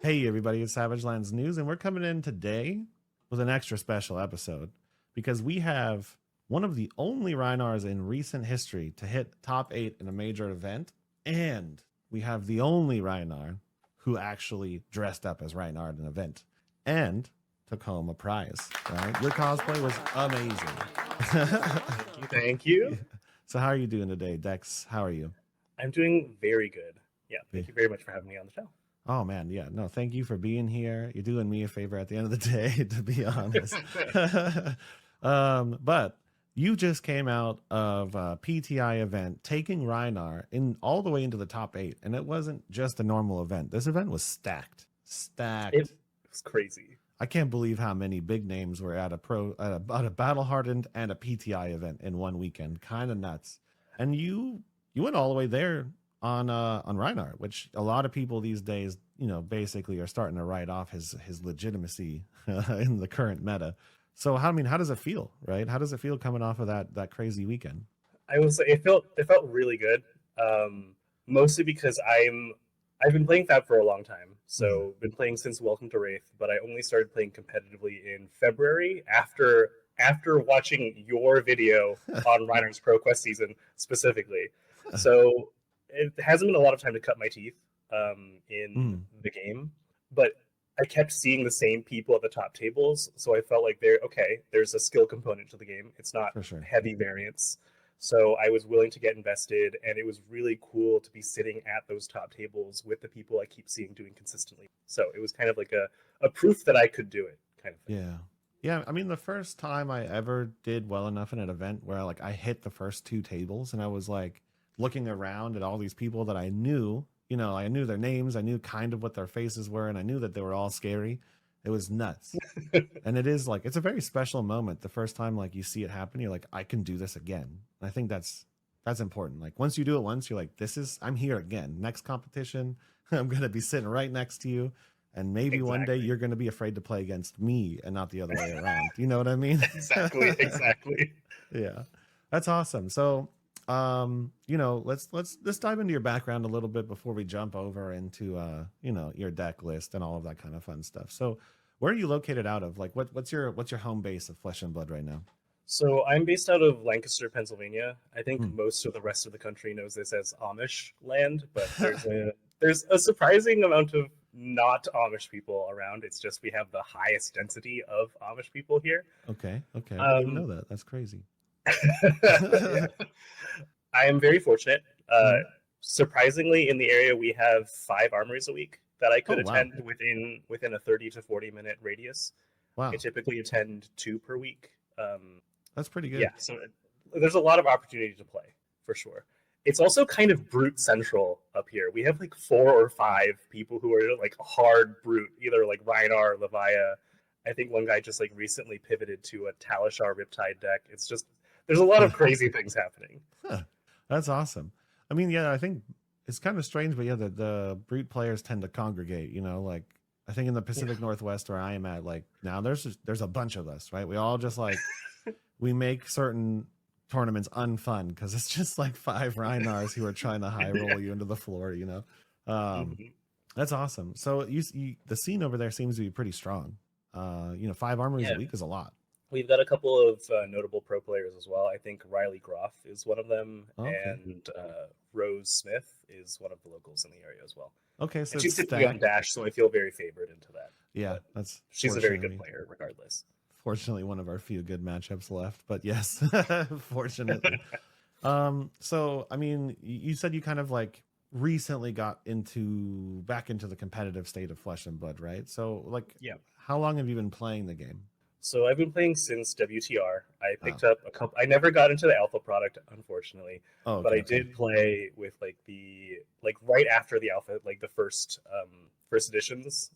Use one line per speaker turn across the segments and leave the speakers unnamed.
Hey everybody, it's Savage Lands News, and we're coming in today with an extra special episode because we have one of the only Rhinars in recent history to hit top 8 in a major event, and we have the only Rhinar who actually dressed up as Rhinar at an event and took home a prize. Right? Your cosplay was amazing.
Thank you.
So how are you doing today, Dex? How are you?
I'm doing very good. Yeah, thank you very much for having me on the show.
Oh man, yeah, no, thank you for being here. You're doing me a favor at the end of the day, to be honest. But you just came out of a PTI event, taking Rhinar in all the way into the top 8, and it wasn't just a normal event. This event was stacked.
It was crazy.
I can't believe how many big names were at a battle hardened and a PTI event in one weekend. Kind of nuts. And you went all the way there on Rhinar, which a lot of people these days, basically are starting to write off his legitimacy in the current meta. So how does it feel, right? How does it feel coming off of that crazy weekend?
It felt really good. Mostly because I've been playing Fab for a long time, so been playing since Welcome to Wraith, but I only started playing competitively in February after watching your video on Rhinar's Pro Quest season specifically. So it hasn't been a lot of time to cut my teeth in the game, but I kept seeing the same people at the top tables, so I felt like there's a skill component to the game. It's not
For sure.
heavy variance. So I was willing to get invested, and it was really cool to be sitting at those top tables with the people I keep seeing doing consistently. So it was kind of like a proof that I could do it kind of thing.
Yeah. Yeah, I mean, the first time I ever did well enough in an event where like I hit the first 2 tables and I was like looking around at all these people that I knew, I knew their names, I knew kind of what their faces were, and I knew that they were all scary. It was nuts. And it's a very special moment. The first time like you see it happen, you're like, I can do this again. And I think that's important. Like once you do it once, you're like, I'm here again. Next competition, I'm gonna be sitting right next to you. And maybe one day you're gonna be afraid to play against me and not the other way around. You know what I mean?
Exactly.
Yeah. That's awesome. So let's dive into your background a little bit before we jump over into your deck list and all of that kind of fun stuff. So where are you located out of? Like what's your home base of Flesh and Blood right now?
So I'm based out of Lancaster, Pennsylvania. I think most of the rest of the country knows this as Amish land, but there's a surprising amount of not Amish people around. It's just we have the highest density of Amish people here.
Okay. I didn't even know that. That's crazy.
Yeah. I am very fortunate. Surprisingly, in the area, we have 5 armories a week that I could attend within a 30 to 40-minute radius.
Wow.
I typically attend 2 per week.
That's pretty good.
Yeah, so there's a lot of opportunity to play, for sure. It's also kind of brute central up here. We have like 4 or 5 people who are like hard brute, either like Rhinar or Leviah. I think one guy just like recently pivoted to a Talishar Riptide deck. It's just, there's a lot of crazy things happening.
That's awesome. I mean, yeah, I think it's kind of strange, but yeah, the brute players tend to congregate, like I think in the Pacific Northwest where I am at, like now there's a bunch of us, right? We all just like, we make certain tournaments unfun because it's just like 5 Rhinars who are trying to high roll you into the floor, That's awesome. So the scene over there seems to be pretty strong. 5 armories a week is a lot.
We've got a couple of notable pro players as well. I think Riley Groff is one of them, and Rose Smith is one of the locals in the area as well.
Okay, so
and she's typically on Dash, so I feel very favored into that.
Yeah,
she's a very good player, regardless.
Fortunately, one of our few good matchups left, but yes, fortunately. So I mean, you said you kind of like recently got back into the competitive state of Flesh and Blood, right? So like, how long have you been playing the game?
So I've been playing since WTR. I picked up a couple. I never got into the alpha product, unfortunately. But I did play with right after the alpha, like the first editions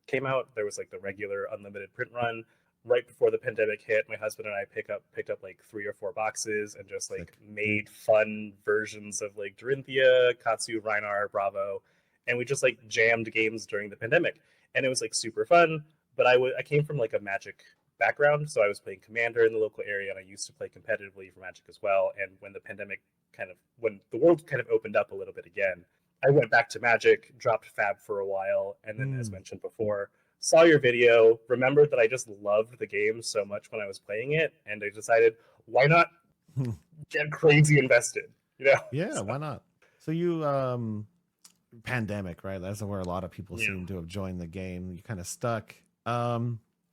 came out. There was like the regular unlimited print run. Right before the pandemic hit, my husband and I picked up like 3 or 4 boxes and just like made fun versions of like Dorinthia, Katsu, Rhinar, Bravo, and we just like jammed games during the pandemic, and it was like super fun. But I came from like a Magic background, so I was playing Commander in the local area, and I used to play competitively for Magic as well. And when the world kind of opened up a little bit again, I went back to Magic, dropped Fab for a while, and then, as mentioned before, saw your video, remembered that I just loved the game so much when I was playing it, and I decided, why not get crazy invested? You know?
Yeah, why not? So you pandemic, right? That's where a lot of people seem to have joined the game. You kind of stuck.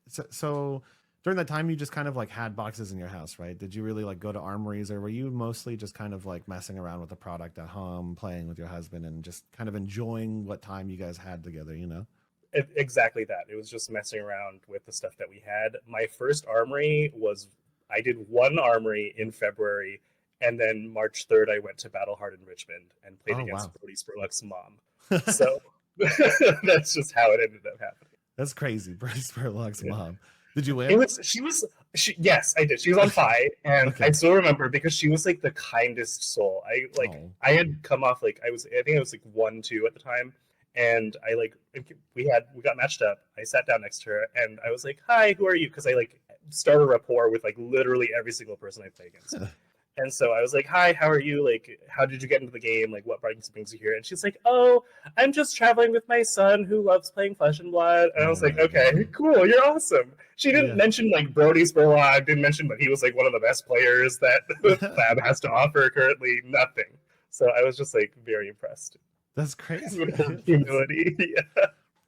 So during that time, you just kind of like had boxes in your house, right? Did you really like go to armories, or were you mostly just kind of like messing around with the product at home, playing with your husband, and just kind of enjoying what time you guys had together, you know?
Exactly that. It was just messing around with the stuff that we had. My first armory was, I did one armory in February, and then March 3rd, I went to Battlehard in Richmond and played against Brody Spurlock's mom. So that's just how it ended up happening.
That's crazy. Brody Spurlock's mom. Did you win?
Yes, I did. She was on FI, and I still remember because she was like the kindest soul. I had come off like I think I was like 1-2 at the time, and we got matched up. I sat down next to her, and I was like, "Hi, who are you?" Because I like start a rapport with like literally every single person I play against. And so I was like, "Hi, how are you? Like, how did you get into the game? Like, what brings you here?" And she's like, "Oh, I'm just traveling with my son who loves playing Flesh and Blood." And I was like, "Okay, cool, you're awesome." She didn't mention like Brody Spurlock, didn't mention that he was like one of the best players that Fab has to offer currently. Nothing. So I was just like very impressed.
That's crazy.
Humility. Yeah.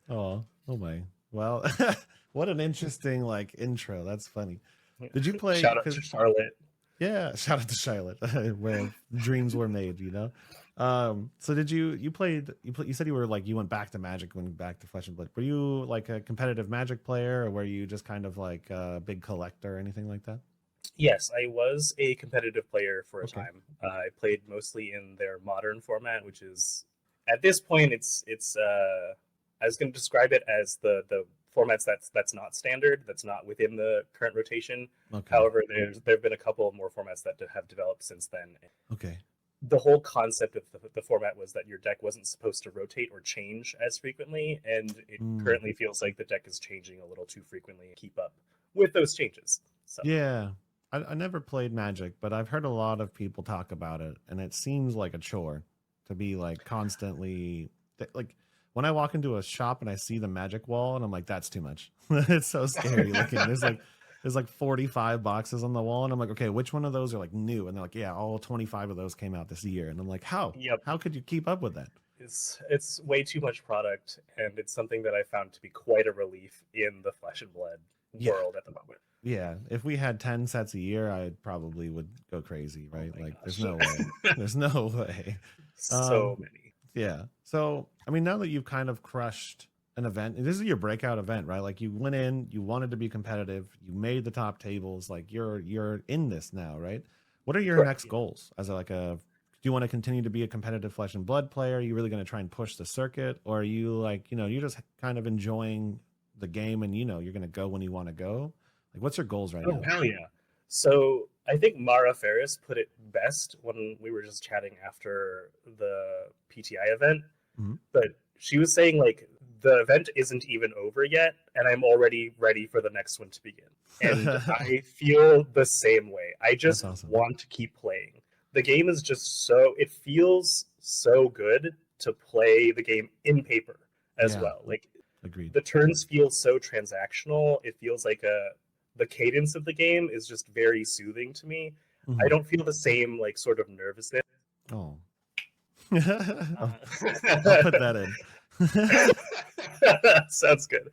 Oh my. Well, what an interesting like intro. That's funny. Did you play?
Shout out to Charlotte.
Yeah, shout out to Charlotte, where dreams were made, you know. So did you said you were like you went back to Magic, went back to Flesh and Blood. Were you like a competitive Magic player, or were you just kind of like a big collector or anything like that?
Yes, I was a competitive player for a time. I played mostly in their modern format, which is at this point it's I was going to describe it as the formats that's not standard, that's not within the current rotation. However, there've been a couple of more formats that have developed since then. The whole concept of the format was that your deck wasn't supposed to rotate or change as frequently, and it currently feels like the deck is changing a little too frequently to keep up with those changes. So.
Yeah, I never played Magic, but I've heard a lot of people talk about it, and it seems like a chore to be like constantly like when I walk into a shop and I see the Magic wall and I'm like, that's too much. It's so scary looking. There's like 45 boxes on the wall, and I'm like, okay, which one of those are like new? And they're like, yeah, all 25 of those came out this year. And I'm like, how could you keep up with that?
It's way too much product, and it's something that I found to be quite a relief in the Flesh and Blood world at the moment.
Yeah, if we had 10 sets a year, I probably would go crazy, right? Like gosh. There's no way. There's no way.
So many.
Yeah. So, I mean, now that you've kind of crushed an event, this is your breakout event, right? Like you went in, you wanted to be competitive, you made the top tables, like you're in this now, right? What are your next goals as do you want to continue to be a competitive Flesh and Blood player? Are you really going to try and push the circuit, or are you like, you're just kind of enjoying the game and you're going to go when you want to go? Like, what's your goals right now?
Oh, hell yeah. So I think Mara Ferris put it best when we were just chatting after the PTI event. But she was saying, like, the event isn't even over yet, and I'm already ready for the next one to begin. And I feel the same way. I just want to keep playing. The game is just it feels so good to play the game in paper as well. Like,
agreed.
The turns feel so transactional. It feels like the cadence of the game is just very soothing to me. I don't feel the same like sort of nervousness.
Oh. I'll put that in.
Sounds good.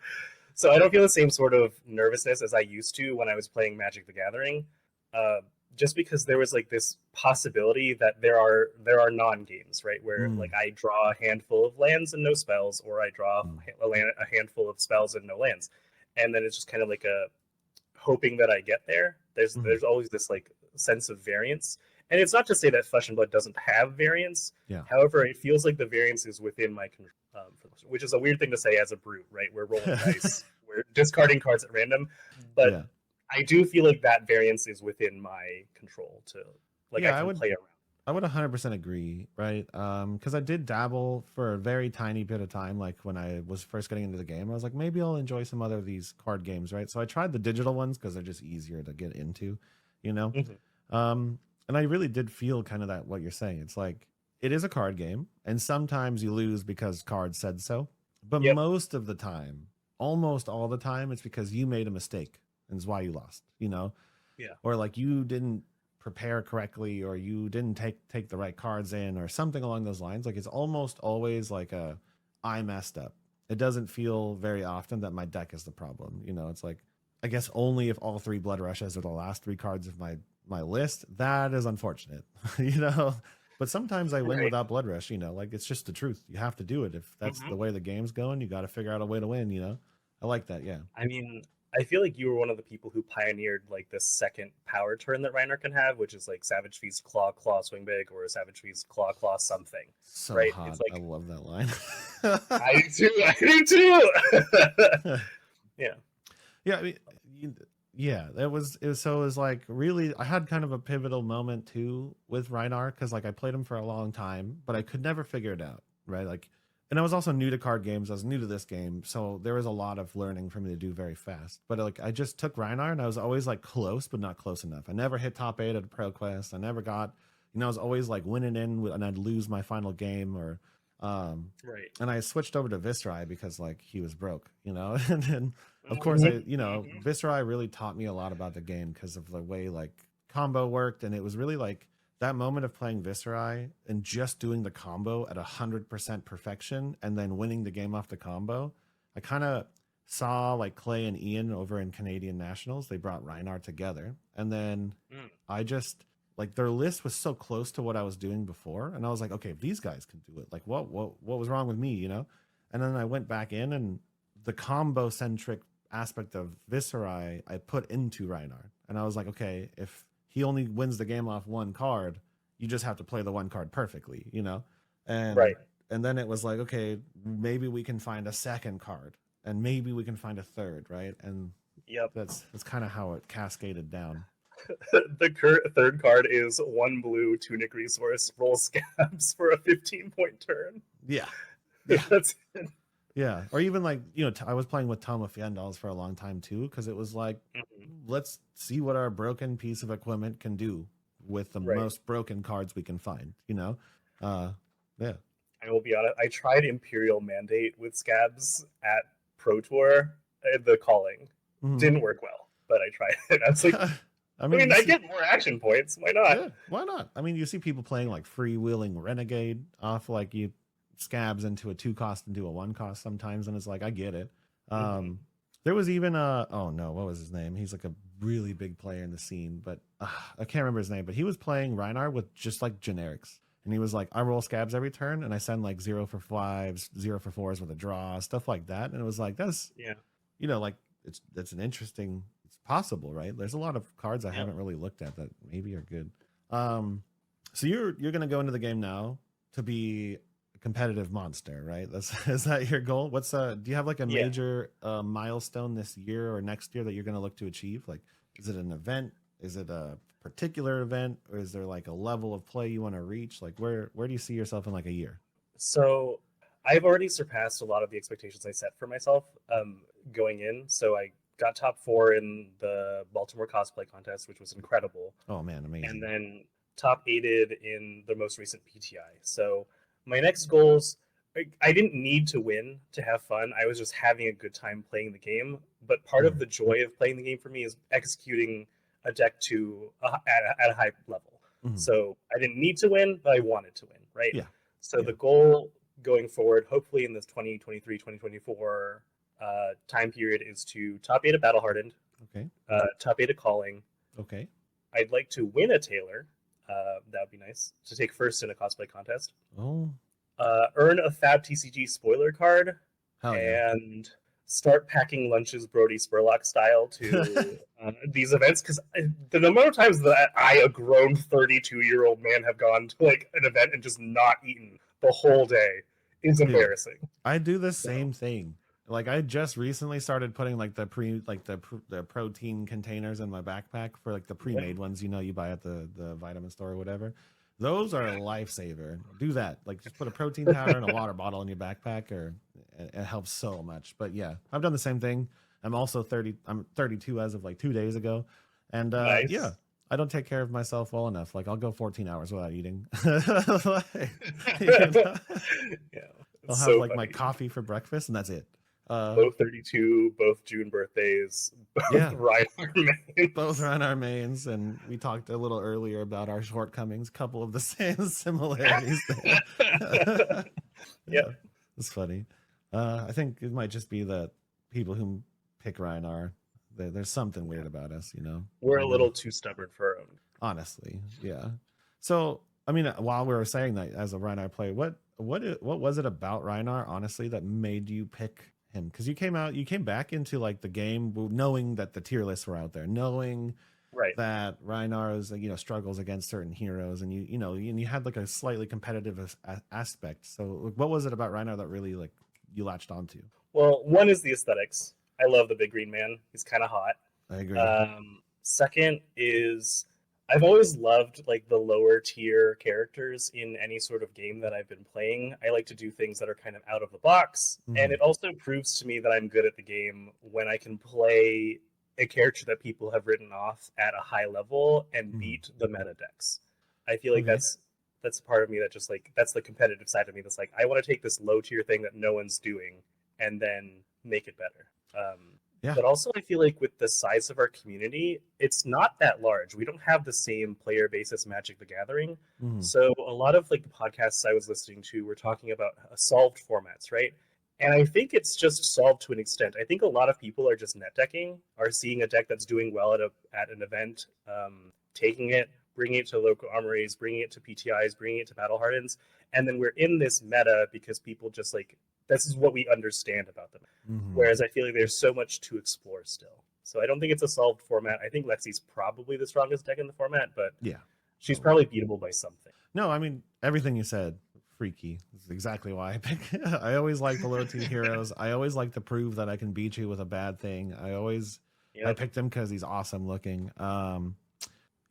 So I don't feel the same sort of nervousness as I used to when I was playing Magic the Gathering, just because there was like this possibility that there are non-games, right, where like I draw a handful of lands and no spells, or I draw a handful of spells and no lands, and then it's just kind of like a hoping that I get there. There's always this like sense of variance. And it's not to say that Flesh and Blood doesn't have variance. However, it feels like the variance is within my control, which is a weird thing to say as a brute, right? We're rolling dice, we're discarding cards at random, but I do feel like that variance is within my control to like I can play around.
I would 100% agree, right? Because I did dabble for a very tiny bit of time, like when I was first getting into the game. I was like, maybe I'll enjoy some other of these card games, right? So I tried the digital ones because they're just easier to get into, And I really did feel kind of that what you're saying. It's like it is a card game, and sometimes you lose because cards said so. But
Yep.
most of the time, almost all the time, it's because you made a mistake and it's why you lost, you know?
Yeah.
Or like you didn't prepare correctly, or you didn't take the right cards in, or something along those lines. Like it's almost always like a I messed up. It doesn't feel very often that my deck is the problem. You know, it's like I guess only if all three Blood Rushes are the last three cards of my list. That is unfortunate, you know. But sometimes I win
Right.
without Blood Rush. You know, like it's just the truth. You have to do it if that's the way the game's going. You got to figure out a way to win. You know, I like that. Yeah.
I mean, I feel like you were one of the people who pioneered like the second power turn that Rhinar can have, which is like Savage Feast Claw Claw Swing Big or Savage Feast Claw Claw something.
So
right?
hot.
It's like
I love that line.
I do too. I do too. Yeah.
Yeah. I mean, yeah, it was so it was like really I had kind of a pivotal moment too with Rhinar because like I played him for a long time, but I could never figure it out, right? Like, and I was also new to card games. I was new to this game, so there was a lot of learning for me to do very fast. But like I just took Rhinar and I was always like close, but not close enough. I never hit top 8 at a pro quest. I never got, you know, I was always like winning in and I'd lose my final game or
Right.
and I switched over to Viscerai because like he was broke, you know. And then of course I, you know, Viscerai really taught me a lot about the game because of the way like combo worked, and it was really like that moment of playing Viscerai and just doing the combo at 100% perfection and then winning the game off the combo. I kind of saw like Clay and Ian over in Canadian Nationals. They brought Rhinar together, and then I just like their list was so close to what I was doing before, and I was like, okay, if these guys can do it, like what was wrong with me, you know? And then I went back in, and the combo centric aspect of Viscerai I put into Rhinar, and I was like, okay, if he only wins the game off one card, you just have to play the one card perfectly, you know? And
Right.
and then it was like, okay, maybe we can find a second card, and maybe we can find a third, right? And
Yep.
that's kind of how it cascaded down.
The third card is 1 blue tunic resource, roll scabs for a 15-point turn.
Yeah.
Yeah. That's it.
Yeah. Or even like, you know, I was playing with Toma Fiendals for a long time too, because it was like, let's see what our broken piece of equipment can do with the most broken cards we can find, you know? Yeah.
I will be honest, I tried Imperial Mandate with scabs at Pro Tour, the calling. Didn't work well, but I tried it. I was like, I mean, I get more action points. Why not?
Yeah, why not? I mean, you see people playing like freewheeling Renegade off like you scabs into a 2-cost into a 1-cost sometimes, and it's like I get it. There was even oh no, what was his name? He's like a really big player in the scene, but I can't remember his name. But he was playing Rhinar with just like generics, and he was like, I roll scabs every turn, and I send like 0 for 5s, 0 for 4s with a draw, stuff like that, and it was like that's you know, like that's an interesting. Possible, right? There's a lot of cards I haven't really looked at that maybe are good. So you're gonna go into the game now to be a competitive monster, right? Is that your goal? What's do you have like a major milestone this year or next year that you're gonna look to achieve? Like, is it an event? Is it a particular event, or is there like a level of play you want to reach? Like, where do you see yourself in like a year?
So I've already surpassed a lot of the expectations I set for myself going in. So I got top 4 in the Baltimore cosplay contest, which was incredible.
Oh man, amazing!
And then top 8'd in the most recent PTI. So my next goals, I didn't need to win to have fun. I was just having a good time playing the game. But part of the joy of playing the game for me is executing a deck at a high level. So I didn't need to win, but I wanted to win, right?
Yeah.
So the goal going forward, hopefully in this 2023, 2024 time period, is to top 8 at Battle Hardened.
Okay.
Top 8 at Calling.
Okay.
I'd like to win a Taylor. That would be nice. To take first in a cosplay contest.
Oh.
Earn a Fab TCG spoiler card. And start packing lunches Brody Spurlock style to these events, because the number of times that I, a grown 32-year-old man, have gone to like an event and just not eaten the whole day is embarrassing.
I do the same thing. Like I just recently started putting like the protein containers in my backpack for like the pre-made ones, you know, you buy at the vitamin store or whatever. Those are a lifesaver. Do that. Like just put a protein powder and a water bottle in your backpack, or it helps so much. But yeah, I've done the same thing. I'm also 30. I'm 32 as of like 2 days ago. And
nice.
yeah, I don't take care of myself well enough. Like I'll go 14 hours without eating. Like, you know?
Yeah,
I'll
it's
have
so
like my
funny.
coffee for breakfast and that's it.
Both 32, both June birthdays, both
Yeah,
Rhinar
both are
mains.
on our mains, and we talked a little earlier about our shortcomings. Couple of the same similarities there.
Yep.
Yeah, it's funny. I think it might just be that people who pick Rhinar, there's something weird about us, you know.
We're
I
a
don't know.
little too stubborn for our own.
Honestly, yeah. So, I mean, while we were saying that as a Rhinar player, what was it about Rhinar, honestly, that made you pick him? Because you came back into like the game knowing that the tier lists were out there, knowing
Right.
that Rhinar's struggles against certain heroes, and you had like a slightly competitive aspect. So, what was it about Rhinar that really like you latched onto?
Well, one is the aesthetics. I love the big green man. He's kind of hot.
I agree.
Second is I've always loved like the lower tier characters in any sort of game that I've been playing. I like to do things that are kind of out of the box, and
Mm-hmm.
it also proves to me that I'm good at the game when I can play a character that people have written off at a high level and
Mm-hmm.
beat the meta decks. I feel like
Okay.
that's a part of me that just like that's the competitive side of me that's like I want to take this low tier thing that no one's doing and then make it better.
Yeah.
But also, I feel like with the size of our community, it's not that large. We don't have the same player base as Magic the Gathering.
Mm-hmm.
So a lot of like the podcasts I was listening to were talking about solved formats, right? And I think it's just solved to an extent. I think a lot of people are just net decking, are seeing a deck that's doing well at an event, taking it, bringing it to local armories, bringing it to PTIs, bringing it to Battle Hardens, and then we're in this meta because people just like this is what we understand about them.
Mm-hmm.
Whereas I feel like there's so much to explore still. So I don't think it's a solved format. I think Lexi's probably the strongest deck in the format, but
Yeah.
she's
Totally.
probably beatable by something.
No, I mean everything you said, freaky. This is exactly why I pick. I always like the low tier heroes. I always like to prove that I can beat you with a bad thing. I
Yep.
picked him because he's awesome looking. And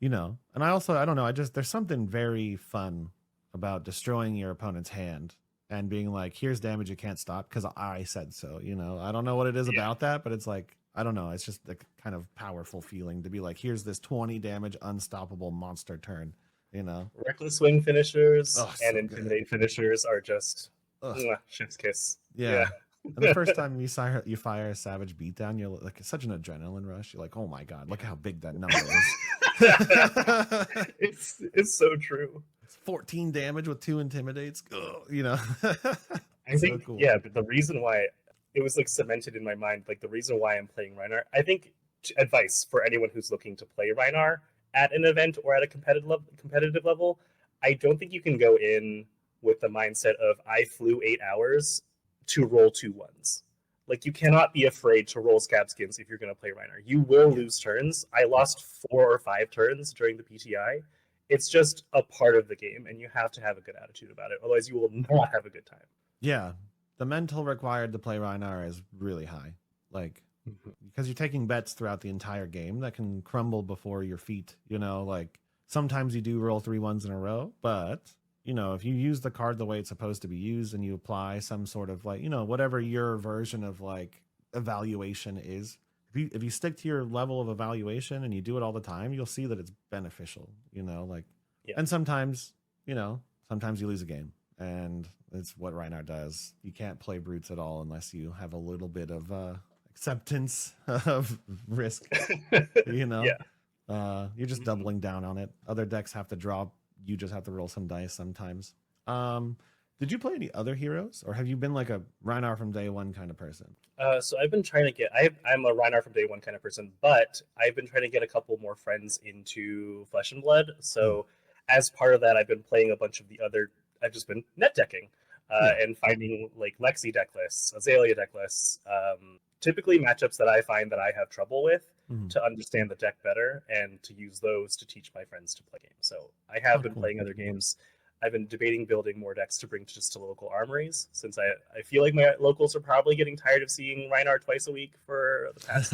I don't know. I just there's something very fun about destroying your opponent's hand and being like, here's damage you can't stop because I said so. I don't know what it is
Yeah.
about that, but it's like I don't know. It's just a kind of powerful feeling to be like, here's this 20 damage unstoppable monster turn.
Reckless swing finishers
Oh,
and
so good.
intimidate finishers are just
Ugh.
chef's kiss.
Yeah.
Yeah.
And the first time you fire a savage beatdown, you're like, it's such an adrenaline rush. You're like, oh my god, look how big that number is.
it's so true.
It's 14 damage with 2 intimidates. Ugh,
I
so
think
cool.
yeah, but the reason why it was like cemented in my mind, like the reason why I'm playing Rhinar, I think advice for anyone who's looking to play Rhinar at an event or at a competitive level, I don't think you can go in with the mindset of I flew 8 hours to roll 2 1s. Like you cannot be afraid to roll scab skins if you're going to play Rhinar. You will lose turns. I lost 4 or 5 turns during the PTI. It's just a part of the game, and you have to have a good attitude about it. Otherwise, you will not have a good time.
Yeah. The mental required to play Rhinar is really high. Like, because you're taking bets throughout the entire game that can crumble before your feet. Like sometimes you do roll 3 1s in a row, but if you use the card the way it's supposed to be used and you apply some sort of like, whatever your version of like evaluation is, if you stick to your level of evaluation and you do it all the time, you'll see that it's beneficial, like,
Yeah.
and sometimes you lose a game, and it's what Rhinar does. You can't play brutes at all unless you have a little bit of acceptance of risk.
Yeah.
You're just doubling down on it. Other decks have to draw. You just have to roll some dice sometimes. Did you play any other heroes, or have you been like a Rhinar from day one kind of person?
So I've been trying to get. I'm a Rhinar from day one kind of person, but I've been trying to get a couple more friends into Flesh and Blood. So as part of that, I've been playing a bunch of the other. I've just been net decking and finding like Lexi deck lists, Azalea deck lists. Typically matchups that I find that I have trouble with to understand the deck better and to use those to teach my friends to play games. So I have been playing other games. I've been debating building more decks to bring just to local armories, since I feel like my locals are probably getting tired of seeing Rhinar twice a week for the past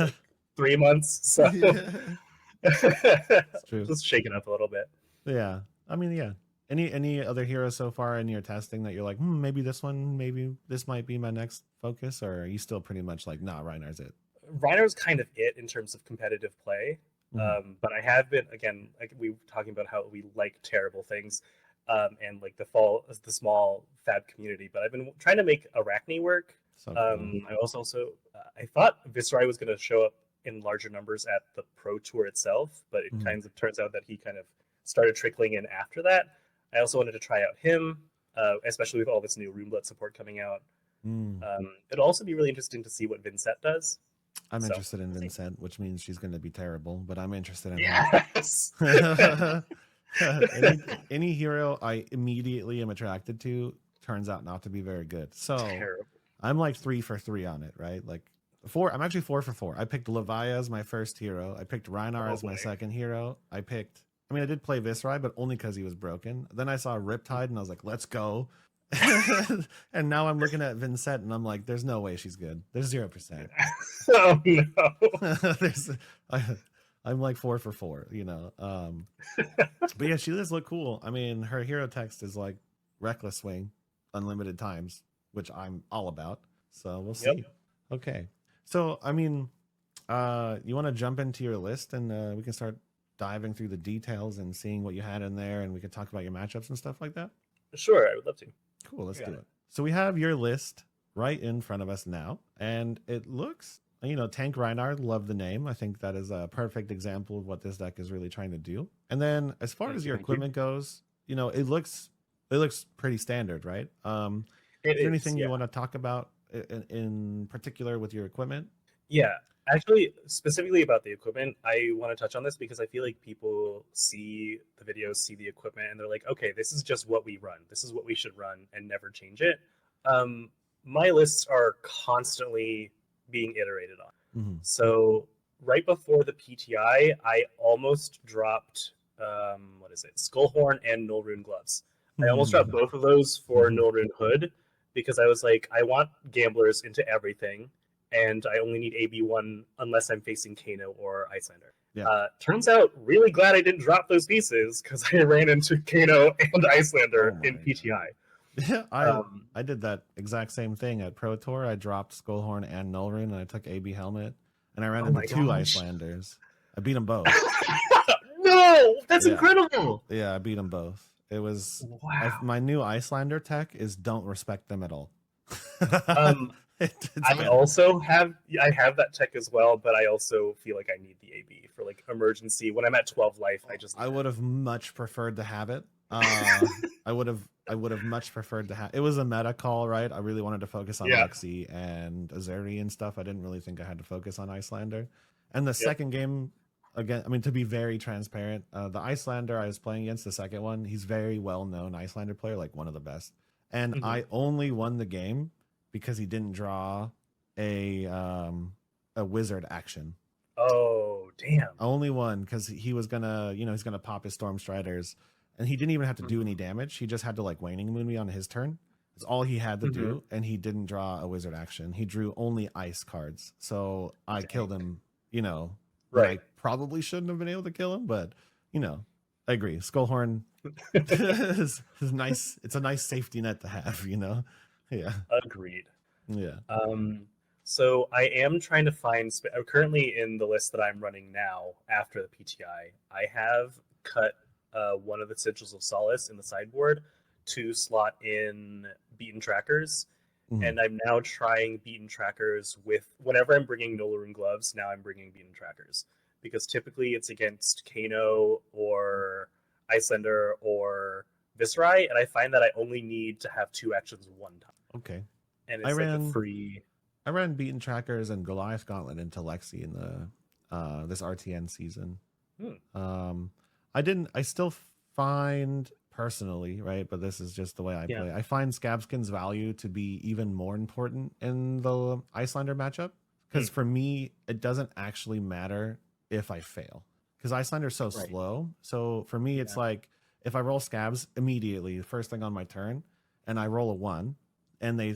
3 months. So
It's true.
Just shake it up a little bit.
Yeah. I mean, yeah. Any other heroes so far in your testing that you're like, maybe this might be my next focus, or are you still pretty much like, nah, Rhinar's it?
Rhinar's kind of it in terms of competitive play. But I have been, again, like we were talking about how we like terrible things, and like the small fab community. But I've been trying to make Arachne work.
So cool.
I also I thought Viscerai was going to show up in larger numbers at the Pro Tour itself, but it kind of turns out that he kind of started trickling in after that. I also wanted to try out him, especially with all this new RuneBlood support coming out. It'll also be really interesting to see what Vincent does.
I'm interested in Vincent, which means she's going to be terrible, but I'm interested in
yes.
any hero I immediately am attracted to turns out not to be very good. So terrible. I'm like 3 for 3 on it, right? Like I'm actually 4 for 4. I picked Leviah as my first hero. I picked Rhinar as my second hero. I did play Viscerai, but only because he was broken. Then I saw Riptide and I was like, let's go. And now I'm looking at Vincent and I'm like, there's no way she's good. There's 0%.
Oh no.
I'm like 4 for 4, you know. But yeah, she does look cool. I mean, her hero text is like reckless swing, unlimited times, which I'm all about. So we'll see. Yep. Okay. So I mean, you want to jump into your list and we can start diving through the details and seeing what you had in there, and we can talk about your matchups and stuff like that?
Sure, I would love to.
Cool, let's do it. So we have your list right in front of us now, and it looks, you know, Tank Rhinar, love the name. I think that is a perfect example of what this deck is really trying to do. And then as far as your equipment goes, you know, it looks pretty standard, right? Is there anything you want to talk about in particular with your equipment?
Yeah, actually, specifically about the equipment, I want to touch on this because I feel like people see the videos, see the equipment, and they're like, okay, this is just what we run. This is what we should run and never change it. My lists are constantly being iterated on. Mm-hmm. So right before the PTI, I almost dropped, Skullhorn and Null Rune gloves. I almost dropped both of those for Null Rune Hood because I was like, I want gamblers into everything, and I only need AB1 unless I'm facing Kano or Icelander. Yeah. Turns out, really glad I didn't drop those pieces because I ran into Kano and Icelander in PTI.
Yeah, I did that exact same thing at Pro Tour. I dropped Skullhorn and Null Rune, and I took AB Helmet, and I ran into 2 Icelanders. I beat them both.
No, that's incredible.
Yeah, I beat them both. It was my new Icelander tech is don't respect them at all.
I also have that tech as well, but I also feel like I need the AB for like emergency. When I'm at 12 life,
I would have much preferred to have it. I would have much preferred to have. It was a meta call, right? I really wanted to focus on Lexi and Azuri and stuff. I didn't really think I had to focus on Icelander. And the second game, again, I mean, to be very transparent, the Icelander I was playing against, the second one, he's very well known Icelander player, like one of the best. And I only won the game because he didn't draw a wizard action.
Oh, damn.
Only one because he was gonna, he's gonna pop his Storm Striders, and he didn't even have to do any damage. He just had to like Waning Moon me on his turn. That's all he had to do, and he didn't draw a wizard action. He drew only ice cards. So I killed him, right. I probably shouldn't have been able to kill him, but I agree. Skullhorn is nice. It's a nice safety net to have, Yeah.
Agreed.
Yeah.
So I am trying to find. Currently in the list that I'm running now after the PTI, I have cut one of the Sigils of Solace in the sideboard to slot in Beaten Trackers, and I'm now trying Beaten Trackers with whenever I'm bringing Null Rune gloves. Now I'm bringing Beaten Trackers because typically it's against Kano or Icelander or Viscerai, and I find that I only need to have 2 actions one time.
Okay.
And it's a free.
I ran Beaten Trackers and Goliath Gauntlet into Lexi in the this RTN season. I still find personally, right, but this is just the way I play. I find Scabskin's value to be even more important in the Icelander matchup because for me it doesn't actually matter if I fail because Icelander's so slow. So for me it's like if I roll Scabs immediately, first thing on my turn, and I roll a 1, and they,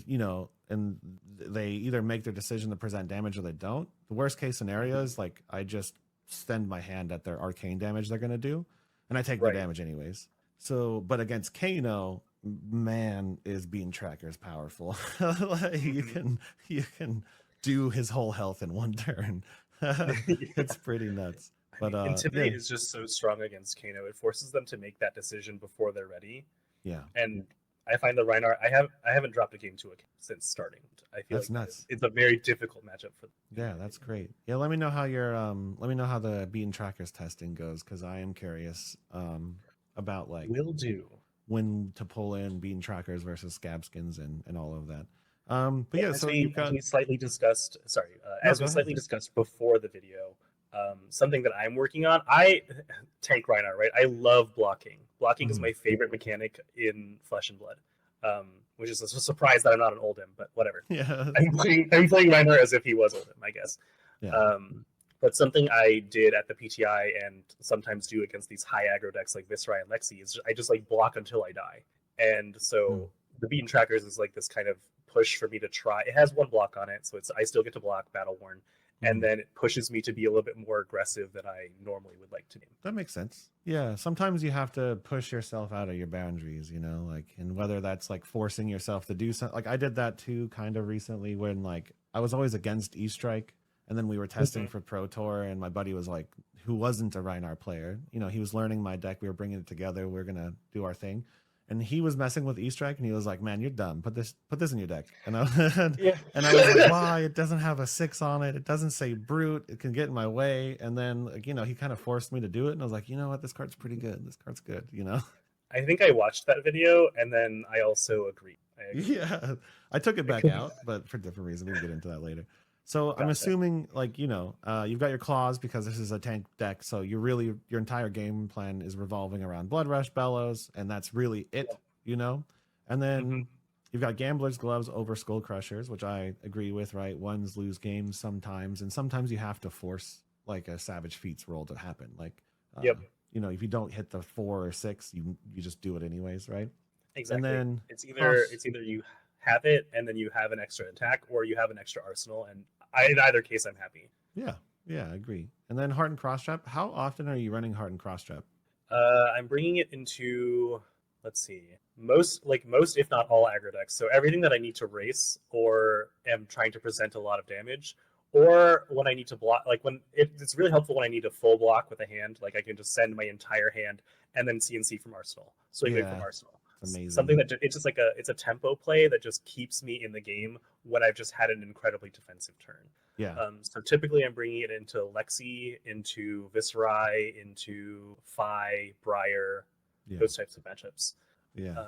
and they either make their decision to present damage or they don't. The worst case scenario is like I just extend my hand at their arcane damage they're going to do, and I take the damage anyways. So, but against Kano, man, is Beaten Trackers powerful. Like, you can do his whole health in one turn. It's pretty nuts. But
Intimidate is just so strong against Kano. It forces them to make that decision before they're ready.
Yeah.
And I find the Rhinar. I haven't dropped a game to it since starting. I feel
that's
like
nuts.
It's a very difficult matchup for them.
Yeah, that's great. Yeah, let me know how your let me know how the beaten trackers testing goes, because I am curious about like
will do
when to pull in beaten trackers versus scab skins and all of that. But yeah,
as
so
we slightly discussed. Sorry, as we slightly discussed before the video, something that I'm working on. I tank Rhinar, right? I love blocking. Blocking is my favorite mechanic in Flesh and Blood, which is a surprise that I'm not an Oldhim, but whatever.
Yeah,
I'm playing Rhinar as if he was Oldhim, I guess.
Yeah.
But something I did at the PTI and sometimes do against these high aggro decks like Viscerai and Lexi is I just like block until I die. And so the beaten trackers is like this kind of push for me to try. It has one block on it, so it's I still get to block Battle Worn, and then it pushes me to be a little bit more aggressive than I normally would like to be.
That makes sense. Yeah, sometimes you have to push yourself out of your boundaries, you know, like, and whether that's like forcing yourself to do something. Like I did that too kind of recently when like I was always against E-Strike, and then we were testing for Pro Tour, and my buddy was like, who wasn't a Rhinar player, you know, he was learning my deck, we were bringing it together, we are gonna do our thing. And he was messing with E-Strike, and he was like, "Man, you're dumb. Put this in your deck." And I was like, "Why? It doesn't have a 6 on it. It doesn't say Brute. It can get in my way." And then, like, you know, he kind of forced me to do it, and I was like, "You know what? This card's pretty good. This card's good." You know.
I think I watched that video, and then I also agreed.
Yeah, I took it back out, but for different reasons. We can get into that later. So I'm assuming, like, you know, you've got your claws because this is a tank deck. So you're really, your entire game plan is revolving around Blood Rush, Bellows, and that's really it, you know? And then you've got Gambler's Gloves over Skull Crushers, which I agree with, right? Ones lose games sometimes, and sometimes you have to force like a Savage Feats roll to happen. Like, you know, if you don't hit the 4 or 6, you just do it anyways, right?
Exactly. And
then
it's either you have it and then you have an extra attack, or you have an extra arsenal, and in either case I'm happy.
Yeah, I agree. And then Heart and Cross Trap, how often are you running Heart and Cross Trap?
I'm bringing it into, let's see, most if not all aggro decks. So everything that I need to race or am trying to present a lot of damage, or when I need to block, like when it's really helpful when I need to full block with a hand, like I can just send my entire hand and then CNC from Arsenal, swing big from Arsenal.
Amazing.
Something that it's just like it's a tempo play that just keeps me in the game when I've just had an incredibly defensive turn.
Yeah.
So typically I'm bringing it into Lexi, into Viscerai, into Phi, Briar, those types of matchups.
Yeah.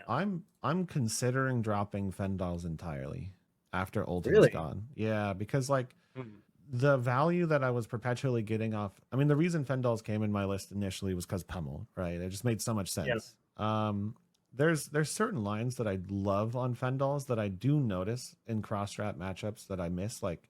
I'm considering dropping Fendals entirely after Oldham's gone. Yeah, because like the value that I was perpetually getting off. I mean, the reason Fendals came in my list initially was because Pummel, right? It just made so much sense. Yeah. There's certain lines that I love on Fendals that I do notice in cross-strat matchups that I miss. Like,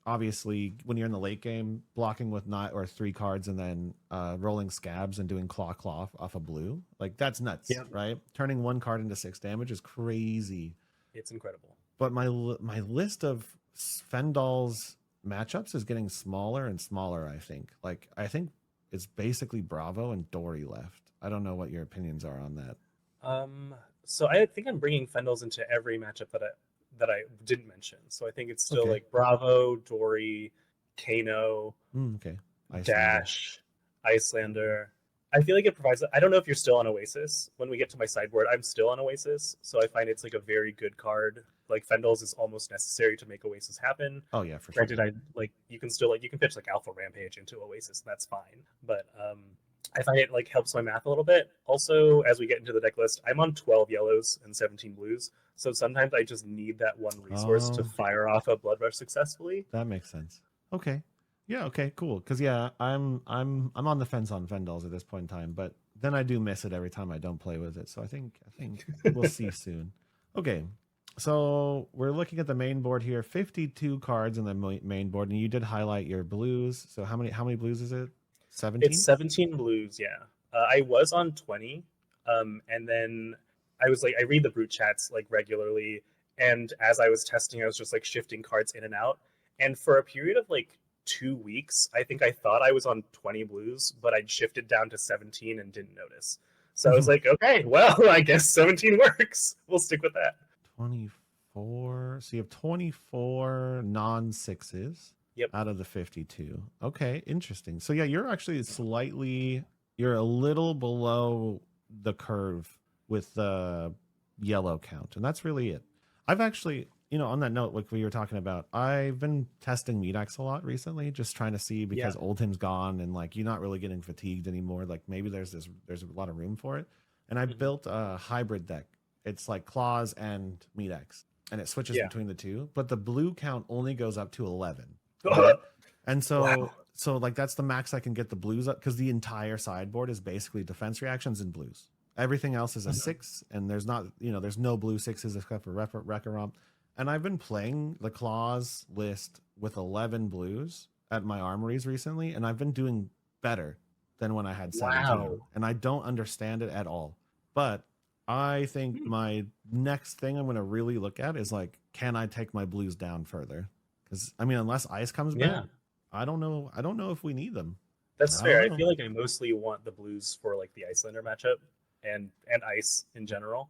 obviously, when you're in the late game, blocking with 9 or 3 cards and then rolling scabs and doing claw off a blue, like that's nuts, right? Turning 1 card into 6 damage is crazy.
It's incredible.
But my list of Fendals matchups is getting smaller and smaller. I think it's basically Bravo and Dory left. I don't know what your opinions are on that.
So I think I'm bringing Fendals into every matchup that I didn't mention. So I think it's still like Bravo, Dory, Kano, Dash, Icelander. I feel like it provides. I don't know if you're still on Oasis. When we get to my sideboard, I'm still on Oasis, so I find it's like a very good card. Like Fendals is almost necessary to make Oasis happen.
Oh yeah, for
sure. Granted, you can pitch like Alpha Rampage into Oasis, and that's fine. But I find it like helps my math a little bit. Also, as we get into the deck list, I'm on 12 yellows and 17 blues, so sometimes I just need that one resource to fire off a Blood Rush successfully.
That makes sense. Okay. Yeah, okay, cool. Because I'm on the fence on Fendals at this point in time, but then I do miss it every time I don't play with it. So I think we'll see soon. Okay, so we're looking at the main board here. 52 cards in the main board, and you did highlight your blues. So how many blues is it? 17?
It's 17 blues, yeah. I was on 20, and then I was like, I read the Brute chats like regularly, and as I was testing, I was just like shifting cards in and out, and for a period of like 2 weeks, I think I thought I was on 20 blues, but I'd shifted down to 17 and didn't notice. So I was like, okay, well, I guess 17 works. We'll stick with that.
24. So you have 24 non-6s.
Yep.
Out of the 52. Okay, interesting. So yeah, you're actually you're a little below the curve with the yellow count, and that's really it. I've actually, on that note, like we were talking about, I've been testing Medax a lot recently, just trying to see, because Oldhim's gone and like you're not really getting fatigued anymore. Like maybe there's a lot of room for it. And I built a hybrid deck. It's like claws and Medax, and it switches between the two, but the blue count only goes up to 11. Right? And so like that's the max I can get the blues up, because the entire sideboard is basically defense reactions and blues. Everything else is a 6, and there's not, there's no blue 6s except for Wreck-A-Romp. And I've been playing the claws list with 11 blues at my armories recently, and I've been doing better than when I had 17.
Wow.
And I don't understand it at all. But I think my next thing I'm going to really look at is like, can I take my blues down further? Because I mean, unless ice comes back, I don't know if we need them.
That's fair. I feel like I mostly want the blues for like the Icelander matchup and ice in general.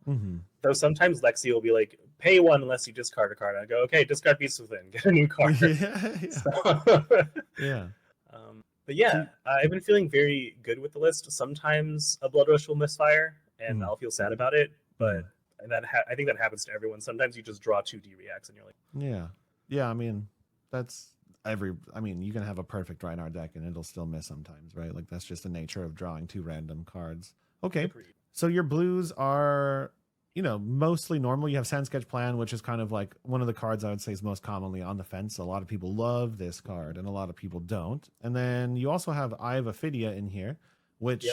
Though sometimes Lexi will be like, pay 1 unless you discard a card. I go, okay, discard Beast Within, get a new card. But yeah, I've been feeling very good with the list. Sometimes a Blood Rush will misfire, and I'll feel sad about it. But I think that happens to everyone. Sometimes you just draw 2D reacts, and you're like,
yeah. I mean, you can have a perfect Rhinar deck, and it'll still miss sometimes, right? Like that's just the nature of drawing 2 random cards. Okay,
agreed.
So your blues are, mostly normal. You have Sand Sketch Plan, which is kind of like one of the cards I would say is most commonly on the fence. A lot of people love this card, and a lot of people don't. And then you also have Eye of Ophidia in here, which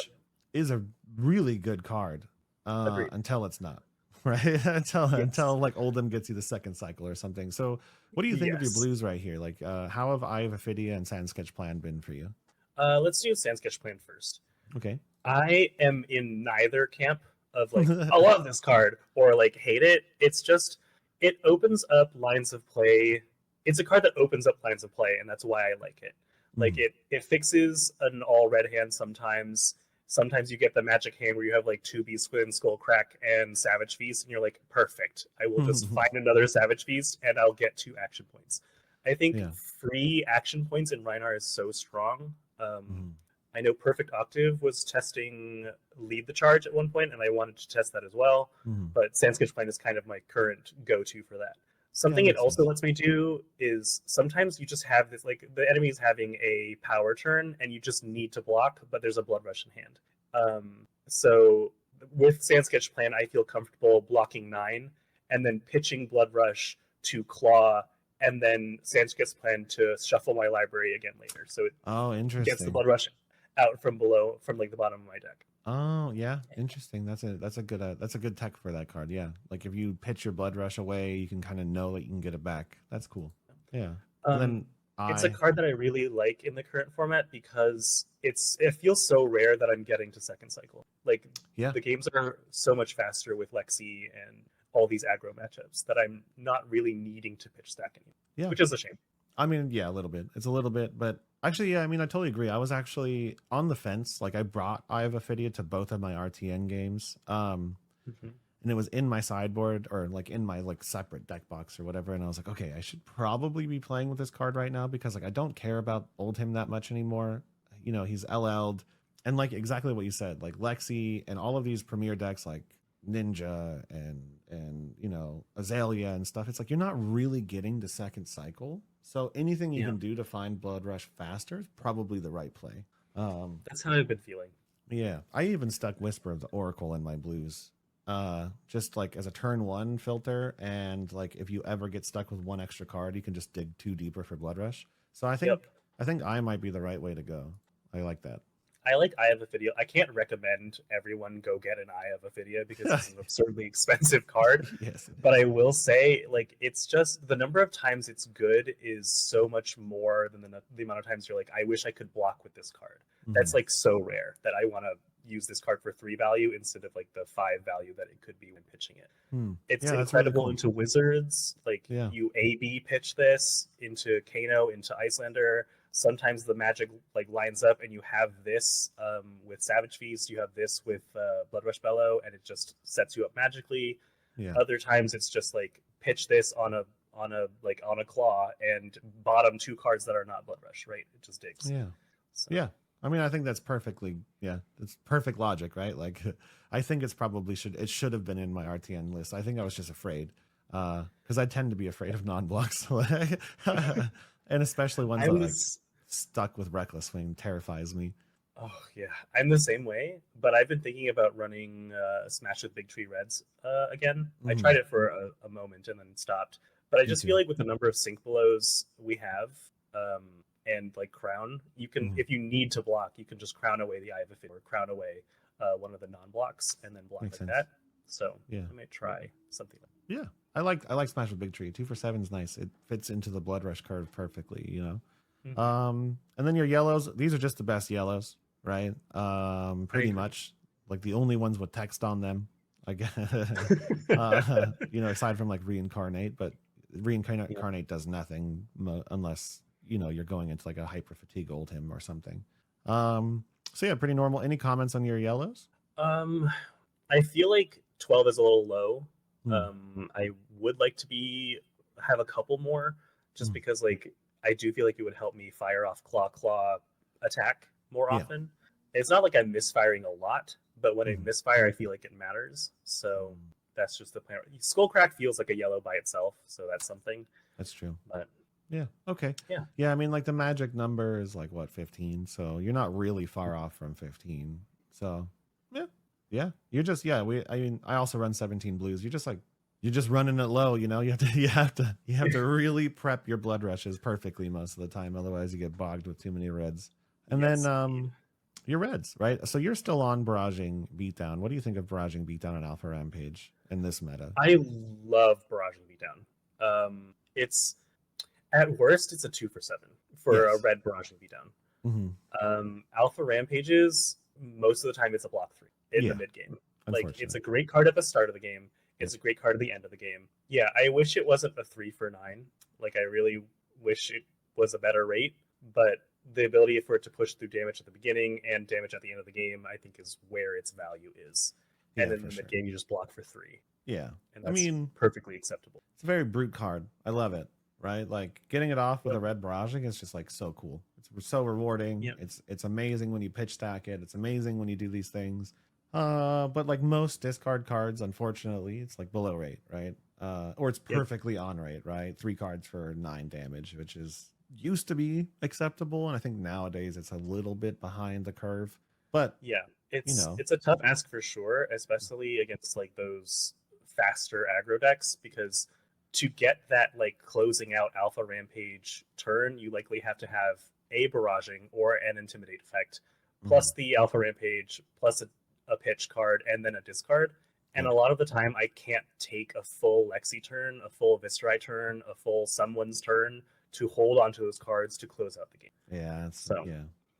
is a really good card until it's not, right? until like Oldhim gets you the second cycle or something. So what do you think of your blues right here? Like, how have Eye of Ophidia and Sand Sketch Plan been for you?
Let's do Sand Sketch Plan first.
Okay.
I am in neither camp of like, I love this card or like hate it. It's just, it opens up lines of play. It's a card that opens up lines of play, and that's why I like it. Like it fixes an all red hand sometimes. Sometimes you get the magic hand where you have like 2 Beast Within, Skullcrack, and Savage Feast, and you're like, perfect. I will just find another Savage Feast, and I'll get 2 action points. I think 3 action points in Rhinar is so strong. I know Perfect Octave was testing Lead the Charge at one point, and I wanted to test that as well. But Sand Sketch Plan is kind of my current go-to for that. Something it also lets me do is sometimes you just have this, like the enemy's having a power turn, and you just need to block, but there's a Blood Rush in hand. So with Sand Sketch Plan, I feel comfortable blocking 9, and then pitching Blood Rush to Claw, and then Sand Sketch Plan to shuffle my library again later. So it gets the Blood Rush out from below, from like the bottom of my deck.
Oh yeah, interesting. That's a good tech for that card. Yeah, like if you pitch your Blood Rush away, you can kind of know that you can get it back. That's cool. Yeah. Then
it's a card that I really like in the current format because it feels so rare that I'm getting to second cycle. Like the games are so much faster with Lexi and all these aggro matchups that I'm not really needing to pitch stack anymore. Which is a shame.
I mean, a little bit. It's a little bit, but actually, I mean, I totally agree. I was actually on the fence. Like, I brought Eye of Ophidia to both of my RTN games, and it was in my sideboard or like in my like separate deck box or whatever. And I was like, okay, I should probably be playing with this card right now because like I don't care about Oldhim that much anymore. He's LL'd, and like exactly what you said, like Lexi and all of these premier decks like Ninja and Azalea and stuff. It's like you're not really getting to second cycle. So anything you can do to find Blood Rush faster is probably the right play.
That's how I've been feeling.
Yeah, I even stuck Whisper of the Oracle in my blues, just like as a turn 1 filter, and like if you ever get stuck with 1 extra card, you can just dig 2 deeper for Blood Rush. So I think I might be the right way to go. I like that.
I like Eye of Ophidia. I can't recommend everyone go get an Eye of Ophidia because it's an absurdly expensive card.
Yes,
but I will say, like, it's just the number of times it's good is so much more than the amount of times you're like, I wish I could block with this card. That's like so rare that I want to use this card for 3 value instead of like the 5 value that it could be when pitching it. It's incredible really cool. Into Wizards. Like you AB pitch this into Kano, into Icelander. Sometimes the magic like lines up and you have this with Savage Feast, you have this with Blood Rush Bellow, and it just sets you up magically. Other times it's just like pitch this on a on a claw and bottom 2 cards that are not Blood Rush, right? It just digs.
Yeah.
So.
Yeah. I mean, I think that's perfectly, it's perfect logic, right? Like, I think it should have been in my RTN list. I think I was just afraid, because I tend to be afraid of non-blocks, and especially ones that like stuck with Reckless Swing terrifies me.
Oh yeah, I'm the same way, but I've been thinking about running Smash with Big Tree Reds again. I tried it for a moment and then stopped, but I just feel like with the number of sync belows we have, and like crown, you can if you need to block, you can just crown away the Eye of Affinity or crown away one of the non-blocks and then block Makes like sense. That. So yeah, I might try something like that.
Yeah, I like Smash with Big Tree. 2 for 7 is nice. It fits into the Blood Rush curve perfectly, you know. And then your yellows, these are just the best yellows, right? Pretty much like the only ones with text on them, I guess. You know, aside from like Reincarnate, but Reincarnate does nothing unless, you know, you're going into like a hyper fatigue old him or something. So yeah, pretty normal. Any comments on your yellows?
I feel like 12 is a little low. I would like to have a couple more, just because like I do feel like it would help me fire off claw attack more often. It's not like I'm misfiring a lot, but when I misfire, I feel like it matters. So that's just the plan. Skullcrack feels like a yellow by itself, so that's something.
That's true.
But
yeah, okay. Yeah, I mean, like the magic number is like what, 15, so you're not really far off from 15. So yeah, you're just I mean, I also run 17 blues. You're just running it low, you know. You have to really prep your blood rushes perfectly most of the time, otherwise you get bogged with too many reds. And then your reds, right? So you're still on barraging beatdown. What do you think of barraging beatdown on Alpha Rampage in this meta?
I love barraging beatdown. It's at worst it's a 2 for 7 for a red barraging beatdown. Alpha Rampages, most of the time it's a block 3 in the mid game. Like it's a great card at the start of the game. It's a great card at the end of the game. Yeah, I wish it wasn't a 3 for 9. Like I really wish it was a better rate, but the ability for it to push through damage at the beginning and damage at the end of the game, I think, is where its value is. And in the mid game, you just block for 3.
Yeah,
and that's perfectly acceptable.
It's a very brute card. I love it. Right, like getting it off with a red barraging is just like so cool. It's so rewarding. It's amazing when you pitch stack it. It's amazing when you do these things. But like most discard cards, unfortunately, it's like below rate, right? Or it's perfectly on rate, right? 3 cards for 9 damage, which used to be acceptable, and I think nowadays it's a little bit behind the curve. But
yeah, it's a tough ask for sure, especially against like those faster aggro decks, because to get that like closing out Alpha Rampage turn, you likely have to have a barraging or an intimidate effect, plus the Alpha Rampage, plus a pitch card, and then a discard. And a lot of the time, I can't take a full Lexi turn, a full Viscerai turn, a full someone's turn to hold onto those cards to close out the game.
Yeah, it's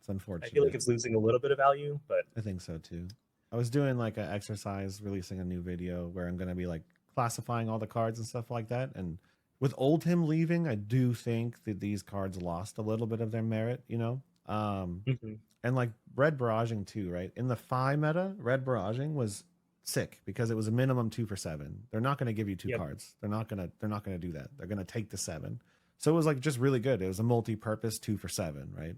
unfortunate.
I feel like it's losing a little bit of value, but
I think so too. I was doing like an exercise, releasing a new video where I'm going to be like classifying all the cards and stuff like that. And with Old Him leaving, I do think that these cards lost a little bit of their merit, you know? And like red barraging too, right? In the Phi meta, red barraging was sick because it was a minimum 2 for 7. They're not going to give you 2 cards. They're not going to do that. They're going to take the 7. So it was like just really good. It was a multi-purpose 2 for 7, right?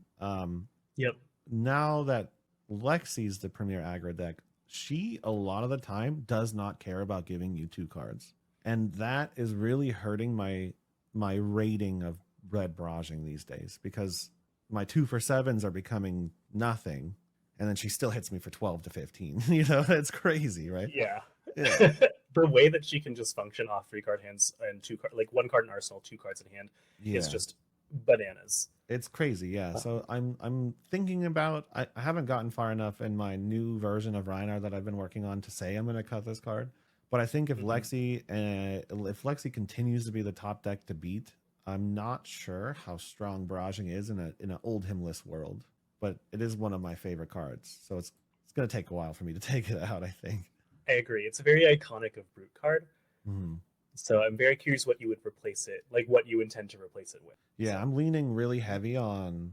Now that Lexi's the premier aggro deck, she a lot of the time does not care about giving you 2 cards, and that is really hurting my rating of red barraging these days, because my 2 for 7s are becoming nothing, and then she still hits me for 12 to 15. You know, it's crazy, right?
Yeah. The way that she can just function off 3 card hands and 2 card, like 1 card in arsenal, 2 cards in hand, is just bananas.
It's crazy, yeah. So I'm thinking about, I haven't gotten far enough in my new version of Rhinar that I've been working on to say I'm going to cut this card. But I think if Lexi continues to be the top deck to beat, I'm not sure how strong barraging is in an old himless world. But it is one of my favorite cards, so it's going to take a while for me to take it out, I think.
I agree. It's a very iconic of brute card. So I'm very curious what you would replace it, like what you intend to replace it with.
Yeah, I'm leaning really heavy on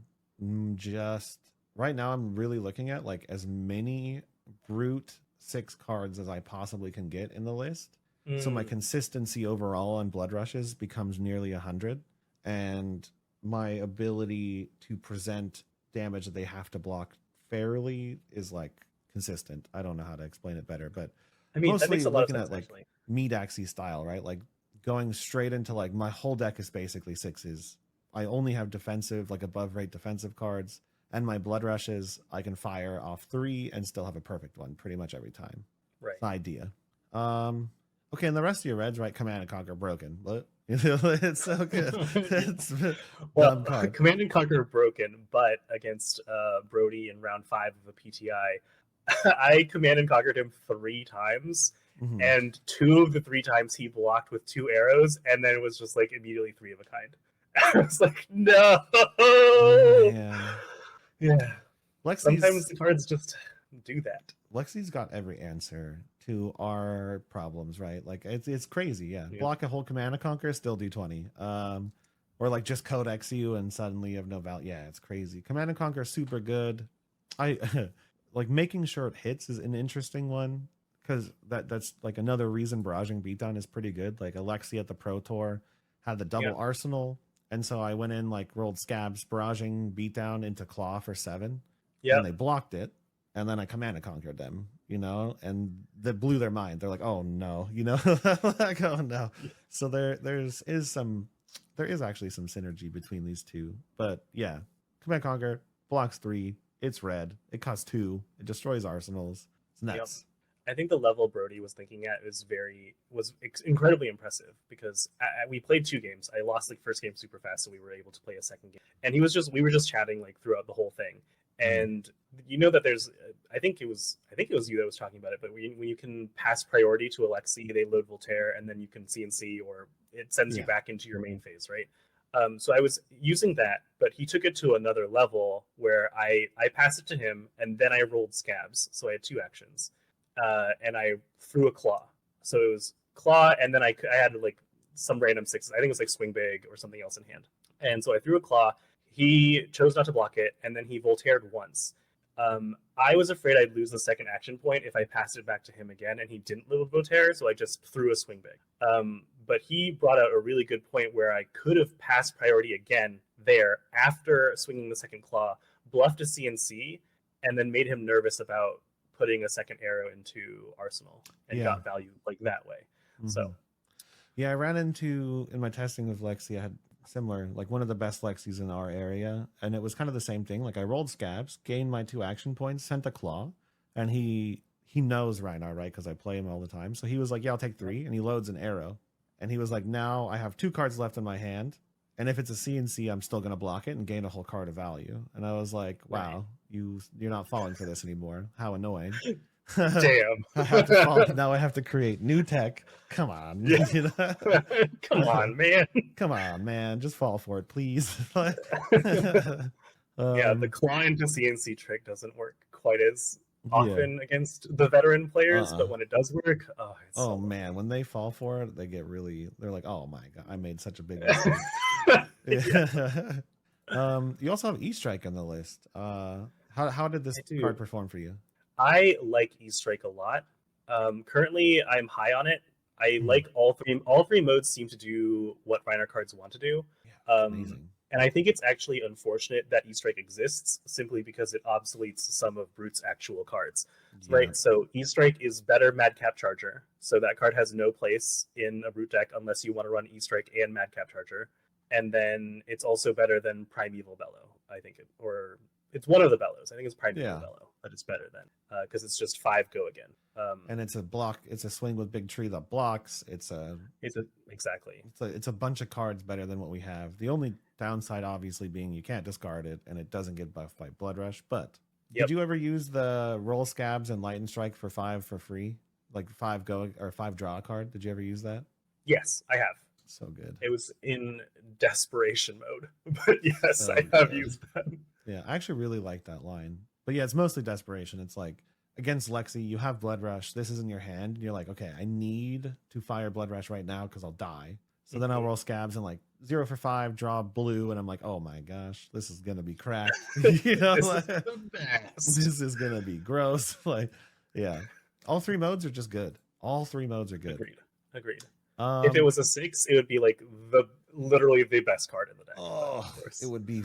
just right now. I'm really looking at like as many brute 6 cards as I possibly can get in the list. So my consistency overall on blood rushes becomes nearly 100, and my ability to present damage that they have to block fairly is like consistent. I don't know how to explain it better, but
I mean, that
mostly
makes a lot of
looking
sense,
at like
actually.
meat axie style, right? Like going straight into like my whole deck is basically sixes. I only have defensive, like above rate defensive cards, and my blood rushes I can fire off 3 and still have a perfect one pretty much every time.
Right.
It's the idea. Okay, and the rest of your reds, right? Command and Conquer broken, but it's so good. It's
well, Command and Conquer broken, but against Brody in round 5 of a PTI, I Command and Conquered him 3 times, and 2 of the 3 times he blocked with 2 arrows, and then it was just like immediately 3 of a kind. I was like, no. Yeah. Sometimes the cards just do that.
Lexi's got every answer to our problems, right? Like it's crazy, yeah. Block a whole Command and Conquer, still do 20. Or like just codex you and suddenly you have no value. Yeah, it's crazy. Command and Conquer is super good. I like making sure it hits is an interesting one, because that's like another reason barraging beatdown is pretty good. Like Alexi at the Pro Tour had the double arsenal, and so I went in like rolled scabs, barraging beatdown into claw for 7. Yeah, and they blocked it. And then I Command and Conquered them, and that blew their mind. They're like, "Oh no," like, "Oh no." So there is actually some synergy between these two. But yeah, Command and Conquer blocks 3. It's red. It costs 2. It destroys arsenals. It's nuts.
I think the level Brody was thinking at was incredibly impressive, because we played 2 games. I lost the first game super fast, so we were able to play a second game. And we were just chatting like throughout the whole thing. And that there's, I think it was you that was talking about it, but when you can pass priority to Alexi, they load Voltaire, and then you can CNC, or it sends you back into your main phase, right? So I was using that, but he took it to another level where I passed it to him, and then I rolled scabs. So I had 2 actions, and I threw a claw. So it was claw, and then I had like some random 6s. I think it was like swing big or something else in hand. And so I threw a claw. He chose not to block it, and then he Voltaired once. I was afraid I'd lose the second action point if I passed it back to him again, and he didn't live with Voltaire, so I just threw a swing big. But he brought out a really good point where I could have passed priority again there after swinging the second claw, bluffed a CNC, and then made him nervous about putting a second arrow into Arsenal, and got value like that way. So,
yeah, I ran into, in my testing with Lexi, I had similar, like one of the best Lexis in our area, and it was kind of the same thing. Like I rolled scabs, gained my 2 action points, sent a claw, and he knows Rhinar, right? Because I play him all the time. So he was like, "Yeah, I'll take 3," and he loads an arrow, and he was like, "Now I have 2 cards left in my hand, and if it's a CNC, I'm still gonna block it and gain a whole card of value." And I was like, "Wow, you're not falling for this anymore. How annoying."
Damn.
Now I have to create new tech. Come on.
Come on, man.
Come on, man. Just fall for it, please.
Yeah, the claw into CNC trick doesn't work quite as often against the veteran players, but when it does work,
so man, when they fall for it, they're like, "Oh my god, I made such a big mistake." You also have E-Strike on the list. How did this card perform for you?
I like E-Strike a lot. Currently, I'm high on it. I like all 3 modes seem to do what Rhinar cards want to do.
Amazing.
And I think it's actually unfortunate that E-Strike exists, simply because it obsoletes some of Brute's actual cards. Right? So E-Strike is better Madcap Charger. So that card has no place in a Brute deck unless you want to run E-Strike and Madcap Charger. And then it's also better than Primeval Bellow, I think. It's one of the Bellows. I think it's Primeval Bellow, but it's better than, because it's just 5 go again.
And it's a block. It's a swing with big tree that blocks. It's a bunch of cards better than what we have. The only downside, obviously, being you can't discard it, and it doesn't get buffed by Blood Rush. But did you ever use the roll scabs and Lightning Strike for 5 for free, like 5 go or 5 draw a card? Did you ever use that?
Yes, I have.
So good.
It was in desperation mode, but yes, I have used that.
Yeah, I actually really like that line. But yeah, it's mostly desperation. It's like, against Lexi, you have Blood Rush. This is in your hand. And you're like, okay, I need to fire Blood Rush right now because I'll die. So then I'll roll scabs and like 0 for 5, draw blue, and I'm like, oh my gosh, this is gonna be cracked.
This is the best.
This is gonna be gross. Like, yeah, all 3 modes are just good. All 3 modes are good.
Agreed. Agreed. If it was a 6, it would be like literally the best card in the deck.
Oh,
of course.
It would be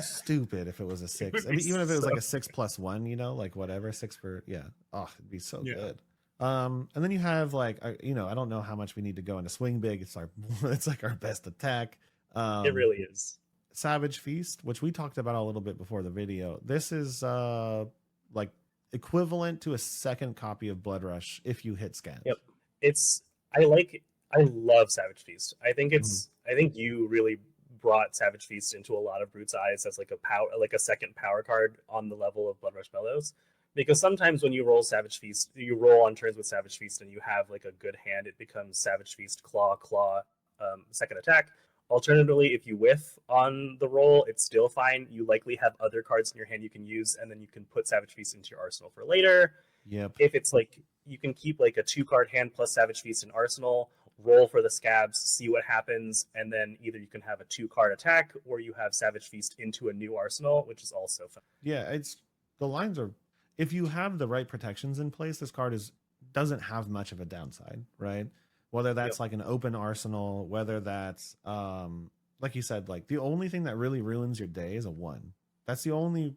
stupid if it was a 6. I mean, even if it was like a 6+1, you know, like whatever, 6 for Oh, it'd be so good. And then you have like you know, I don't know how much we need to go into swing big. It's it's like our best attack.
It really is.
Savage Feast, which we talked about a little bit before the video. This is like equivalent to a second copy of Blood Rush if you hit scans.
Yep. I love Savage Feast. I think I think you really brought Savage Feast into a lot of Brute's eyes as like a second power card on the level of Blood Rush Bellows. Because sometimes when you roll Savage Feast, you roll on turns with Savage Feast and you have like a good hand, it becomes Savage Feast, Claw, second attack. Alternatively, if you whiff on the roll, it's still fine. You likely have other cards in your hand you can use, and then you can put Savage Feast into your arsenal for later.
Yep.
If it's like you can keep like a 2-card hand plus Savage Feast in arsenal, roll for the scabs, see what happens, and then either you can have a 2-card attack or you have Savage Feast into a new arsenal, which is also fun.
Yeah, the lines are, if you have the right protections in place, this card doesn't have much of a downside, right? Whether that's like an open arsenal, whether that's like you said, like the only thing that really ruins your day is a 1. That's the only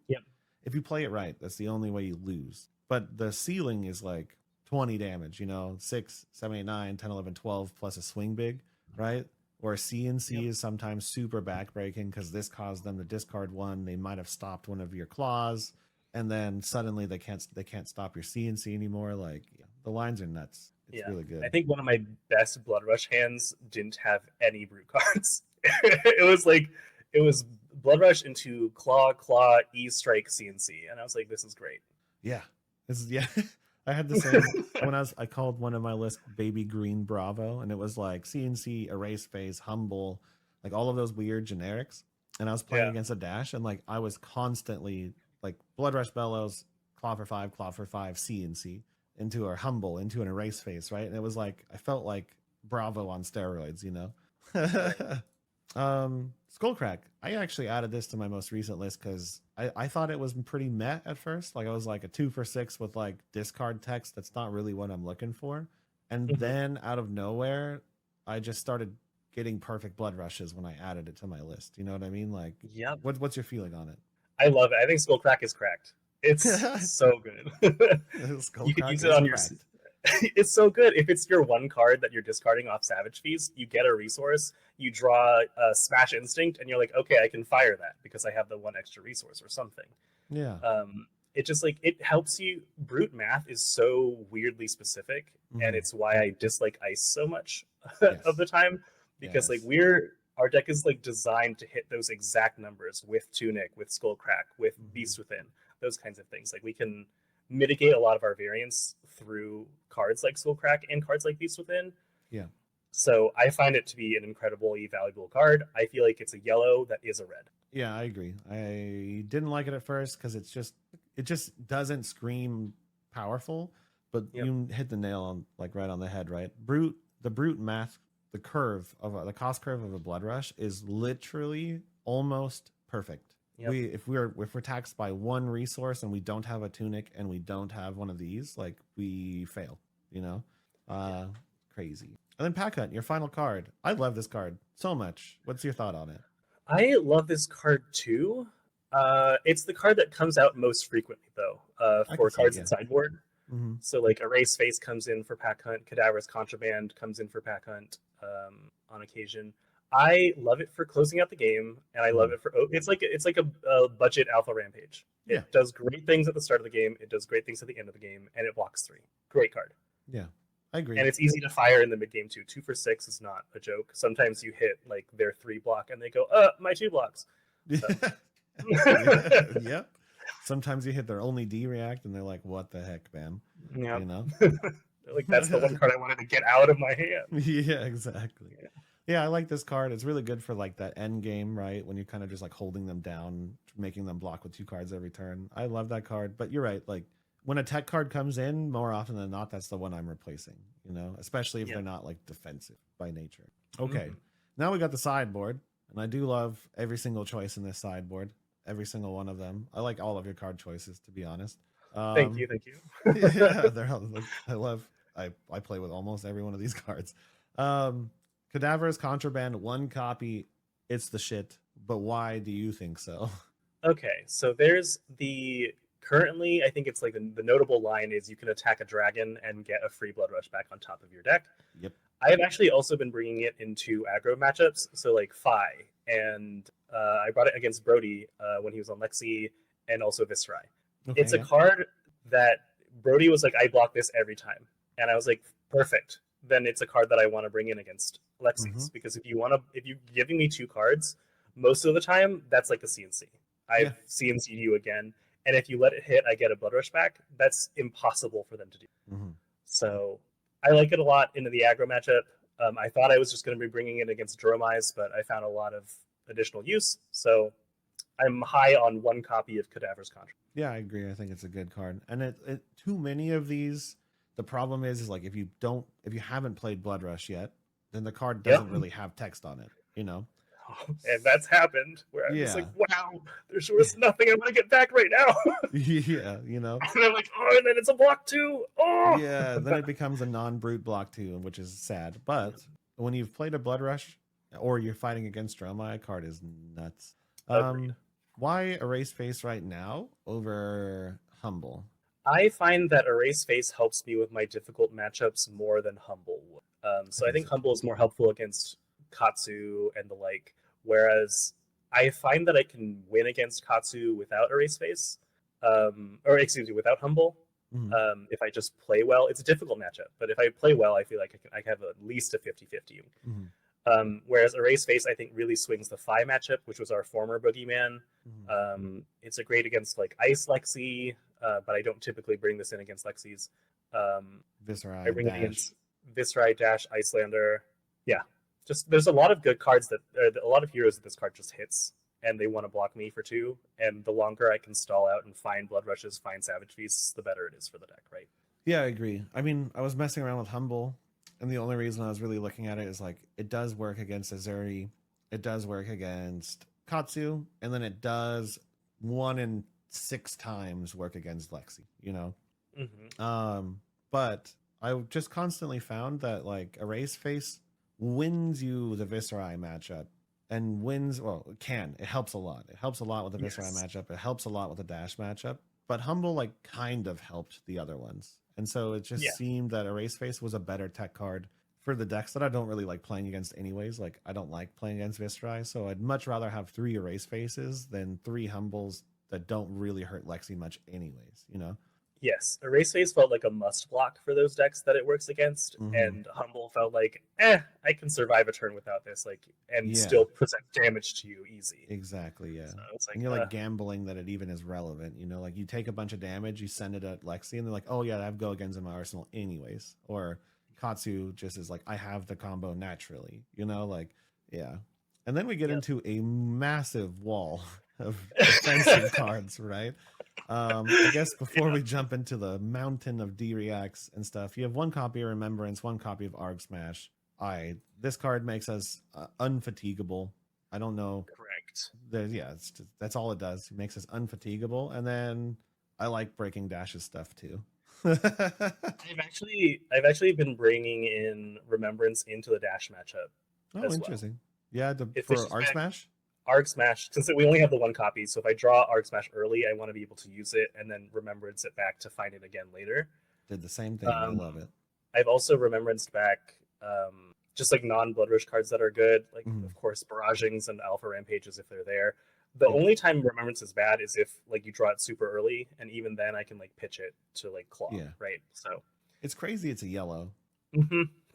if you play it right, that's the only way you lose. But the ceiling is like 20 damage, you know, 6, 7, 8, 9, 10, 11, 12 plus a swing big, right? Or a CNC is sometimes super backbreaking because this caused them to discard 1. They might have stopped one of your claws, and then suddenly they can't stop your CNC anymore. Like the lines are nuts. It's really good.
I think one of my best Blood Rush hands didn't have any Brute cards. it was Blood Rush into Claw, E Strike, CNC, and I was like, this is great.
Yeah, I had the same when I called one of my lists Baby Green Bravo, and it was like CNC, Erase Face, Humble, like all of those weird generics. And I was playing against a dash, and like I was constantly like Blood Rush Bellows, Claw for 5, CNC into a Humble, into an Erase Face, right? And it was like I felt like Bravo on steroids, you know. Skullcrack. I actually added this to my most recent list because I thought it was pretty meh at first. Like I was like a 2 for 6 with like discard text. That's not really what I'm looking for. And then out of nowhere, I just started getting perfect blood rushes when I added it to my list. You know what I mean? Like, what's your feeling on it?
I love it. I think Skullcrack is cracked. It's so good. You can use it on your. It's so good. If it's your one card that you're discarding off Savage Feast, you get a resource, you draw a Smash Instinct, and you're like, okay, I can fire that because I have the one extra resource or something.
Yeah.
It just like it helps you. Brute math is so weirdly specific, and it's why I dislike Ice so much of the time because like our deck is like designed to hit those exact numbers with Tunic, with Skullcrack, with Beast Within, those kinds of things. Like we can mitigate a lot of our variance through cards like Skullcrack and cards like Beast Within.
Yeah.
So I find it to be an incredibly valuable card. I feel like it's a yellow that is a red.
Yeah, I agree. I didn't like it at first because it just doesn't scream powerful, but you hit the nail on like right on the head, right? The brute math, the cost curve of a blood rush is literally almost perfect. Yep. If we're taxed by one resource and we don't have a Tunic and we don't have one of these, like we fail, you know? Crazy. And then Pack Hunt, your final card. I love this card so much. What's your thought on it?
I love this card too. It's the card that comes out most frequently though, for cards in sideboard. So like Erase Face comes in for Pack Hunt, Cadaverous Contraband comes in for Pack Hunt on occasion. I love it for closing out the game, and I love it for it's like a budget Alpha Rampage. It does great things at the start of the game. It does great things at the end of the game, and it blocks 3. Great card.
Yeah, I agree.
And it's easy to fire in the mid game too. 2 for 6 is not a joke. Sometimes you hit like their 3 block, and they go, my 2 blocks." So.
Yep. Sometimes you hit their only D react, and they're like, "What the heck, man?"
Yeah.
You know,
like that's the one card I wanted to get out of my hand.
Yeah, exactly. Yeah, I like this card. It's really good for like that end game, right? When you're kind of just like holding them down, making them block with 2 cards every turn. I love that card. But you're right. Like when a tech card comes in, more often than not, that's the one I'm replacing, you know, especially if they're not like defensive by nature. Okay. Now we got the sideboard, and I do love every single choice in this sideboard. Every single one of them. I like all of your card choices, to be honest.
Thank you.
Yeah, they're all, I love I play with almost every one of these cards. Cadaver's Contraband, one copy, it's the shit. But why do you think so?
Okay, so there's the currently, I think it's like the notable line is you can attack a dragon and get a free Blood Rush back on top of your deck.
Yep.
I have actually also been bringing it into aggro matchups, so like Phi, and I brought it against Brody when he was on Lexi, and also Viscerai.
Okay,
it's a card that Brody was like, I block this every time, and I was like, perfect. Then it's a card that I want to bring in against Lexi's, because if you're giving me 2 cards, most of the time that's like a CNC. I've CNC'd you again, and if you let it hit, I get a Blood Rush back. That's impossible for them to do. So I like it a lot into the aggro matchup. I thought I was just going to be bringing it against Dromize, but I found a lot of additional use. So I'm high on one copy of Cadaver's Contract.
Yeah, I agree. I think it's a good card. And too many of these, the problem is like if you haven't played Blood Rush yet, then the card doesn't really have text on it, you know?
And that's happened where I'm just like, wow, there's nothing I want to get back right now.
Yeah, you know.
And I'm like, oh, and then it's a block 2. Oh,
yeah, then it becomes a non-brute block 2, which is sad. But when you've played a Blood Rush or you're fighting against Droma, a card is nuts. Why Erase Face right now over Humble?
I find that Erase Face helps me with my difficult matchups more than Humble would. So I think Humble is more helpful against Katsu and the like, whereas I find that I can win against Katsu without Erase Face, or excuse me, without Humble. If I just play well. It's a difficult matchup, but if I play well, I feel like I have at least a 50-50. Whereas Erase Face, I think, really swings the Phi matchup, which was our former Boogeyman. It's a great against like Ice Lexi, but I don't typically bring this in against Lexi's.
Viscerai,
I bring it against Viscerai, Dash, Icelander. Yeah, just there's a lot of good cards a lot of heroes that this card just hits, and they want to block me for 2. And the longer I can stall out and find Blood Rushes, find Savage Feasts, the better it is for the deck, right?
Yeah, I agree. I mean, I was messing around with Humble, and the only reason I was really looking at it is like it does work against Azuri, it does work against Katsu, and then it does 1 in 6 times work against Lexi, you know? But I just constantly found that like Erase Face wins you the Viscerai matchup and wins, well, it helps a lot. It helps a lot with the Viscerai matchup. It helps a lot with the Dash matchup, but Humble like kind of helped the other ones. And so it just seemed that Erase Face was a better tech card for the decks that I don't really like playing against anyways. Like I don't like playing against Viscerai, so I'd much rather have 3 Erase Faces than 3 Humbles that don't really hurt Lexi much anyways, you know?
Yes, Erase Face felt like a must block for those decks that it works against, and Humble felt like, I can survive a turn without this, like, and still present damage to you easy.
Exactly, yeah.
So it's like,
and you're like gambling that it even is relevant, you know? Like you take a bunch of damage, you send it at Lexi, and they're like, oh yeah, I have Go Agains in my arsenal anyways. Or Katsu just is like, I have the combo naturally, you know? Like, yeah. And then we get into a massive wall of defensive cards, right? I guess before we jump into the mountain of D-Reacts and stuff, you have 1 copy of Remembrance, 1 copy of Arg Smash. This card makes us unfatigable. I don't know.
Correct.
That's all it does. It makes us unfatigable. And then I like breaking Dash's stuff too.
I've actually been bringing in Remembrance into the Dash matchup.
Oh, interesting. Well. Yeah, for Arg Smash?
Arg Smash, since we only have the 1 copy, so if I draw Arg Smash early, I want to be able to use it and then Remembrance it back to find it again later.
Did the same thing. I love it.
I've also Remembranced back just like non-Blood Rush cards that are good, like of course Barragings and Alpha Rampages if they're there. The only time Remembrance is bad is if like you draw it super early, and even then I can like pitch it to like Claw, right? So
it's crazy it's a yellow.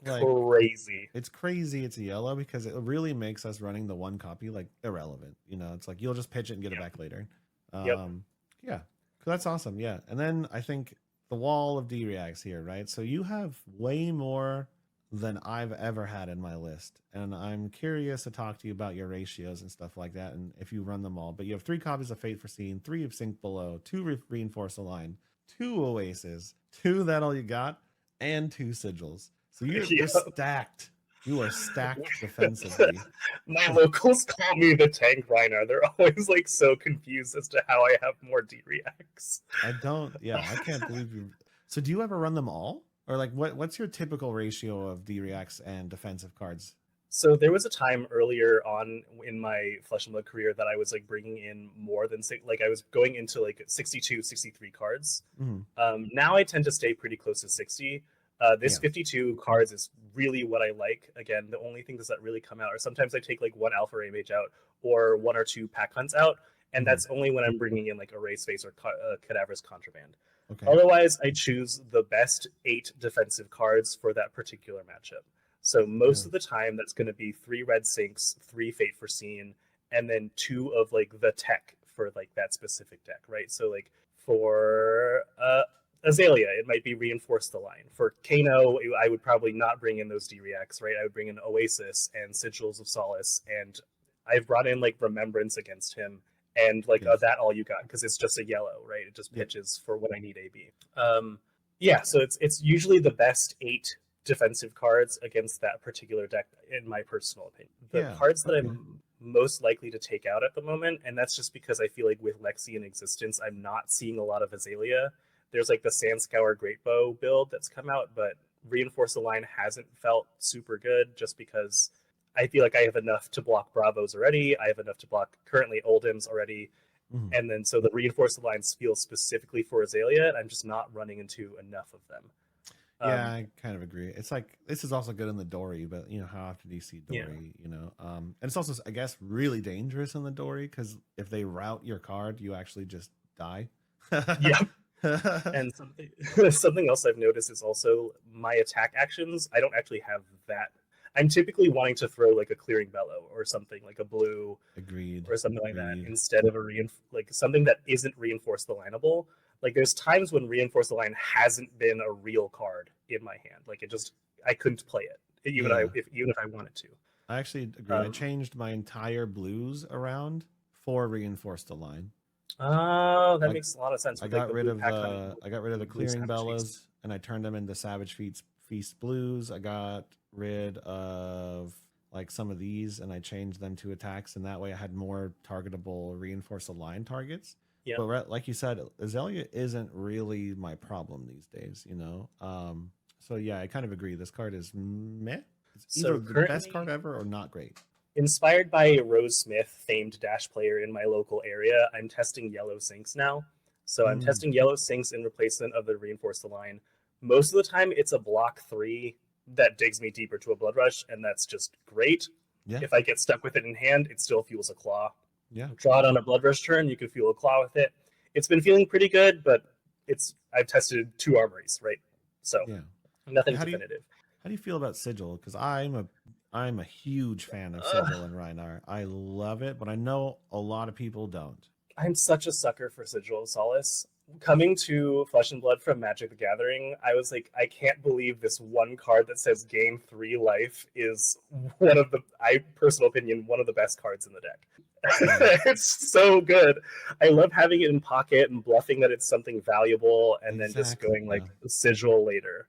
Like, crazy.
It's crazy it's a yellow because it really makes us running the 1 copy like irrelevant. You know, it's like you'll just pitch it and get it back later. Yeah, that's awesome. Yeah, and then I think the wall of D-Reacts here, right? So you have way more than I've ever had in my list, and I'm curious to talk to you about your ratios and stuff like that, and if you run them all. But you have 3 copies of Fate Foreseen, 3 of Sink Below, 2 Reinforce Align, 2 Oasis, 2 That All You Got, and 2 Sigils. So you're stacked. You are stacked defensively.
My locals call me the tank Rhinar. They're always like so confused as to how I have more D-Reacts.
I can't believe you. So do you ever run them all? Or like what's your typical ratio of D-Reacts and defensive cards?
So there was a time earlier on in my Flesh and Blood career that I was like bringing in more than six, like I was going into like 62, 63 cards. Now I tend to stay pretty close to 60. This 52 cards is really what I like. Again, the only things that really come out are sometimes I take like one Alpha Ray Mage out or one or two Pack Hunts out, and that's only when I'm bringing in like Erase Face or Cadaverous Contraband.
Okay.
Otherwise, I choose the best 8 defensive cards for that particular matchup. So most of the time, that's going to be 3 red sinks, 3 Fate Foreseen, and then 2 of like the tech for like that specific deck, right? So like for Azalea, it might be Reinforce the Line. For Kano, I would probably not bring in those D-Reacts, right? I would bring in Oasis and Sigils of Solace, and I've brought in like Remembrance against him, and like that all you got, because it's just a yellow, right? It just pitches for when I need AB. So it's usually the best 8 defensive cards against that particular deck, in my personal opinion. The cards that I'm most likely to take out at the moment, and that's just because I feel like with Lexi in existence, I'm not seeing a lot of Azalea. There's like the Sandscour Great Bow build that's come out, but Reinforce the Line hasn't felt super good just because I feel like I have enough to block Bravos already. I have enough to block currently Oldims already. And then so the Reinforce the Lines feel specifically for Azalea, and I'm just not running into enough of them.
Yeah, I kind of agree. It's like this is also good in the Dory, but you know, how often do you see Dory? You know, and it's also, I guess, really dangerous in the Dory because if they route your card, you actually just die.
And something else I've noticed is also my attack actions. I don't actually have that. I'm typically wanting to throw like a Clearing Bellow or something like a blue, or something like that, instead of like something that isn't Reinforce the Lineable. Like there's times when Reinforce the Line hasn't been a real card in my hand. Like I couldn't play it even if I wanted to.
I actually agree. I changed my entire blues around for Reinforce the Line.
Oh, that makes a lot of sense.
I got rid of the Clearing Bellows and I turned them into Savage Feast blues. I got rid of like some of these and I changed them to attacks, and that way I had more targetable Reinforce the Line targets. Yeah. But like you said, Azalea isn't really my problem these days, you know? So yeah, I kind of agree. This card is meh. It's either the best card ever or not great.
Inspired by Rose Smith, famed Dash player in my local area, I'm testing Yellow Sinks now. So I'm testing Yellow Sinks in replacement of the Reinforce the Line. Most of the time, it's a block 3 that digs me deeper to a Blood Rush, and that's just great. Yeah. If I get stuck with it in hand, it still fuels a Claw.
Yeah.
Draw it on a Blood Rush turn, you can fuel a Claw with it. It's been feeling pretty good, but I've tested 2 armories, right? So nothing definitive.
How do you feel about Sigil? Because I'm a huge fan of Sigil and Rhinar. I love it, but I know a lot of people don't.
I'm such a sucker for Sigil of Solace. Coming to Flesh and Blood from Magic the Gathering, I was like, I can't believe this one card that says gain 3 life is one of the, personal opinion, one of the best cards in the deck. It's so good. I love having it in pocket and bluffing that it's something valuable, and then just going like Sigil later.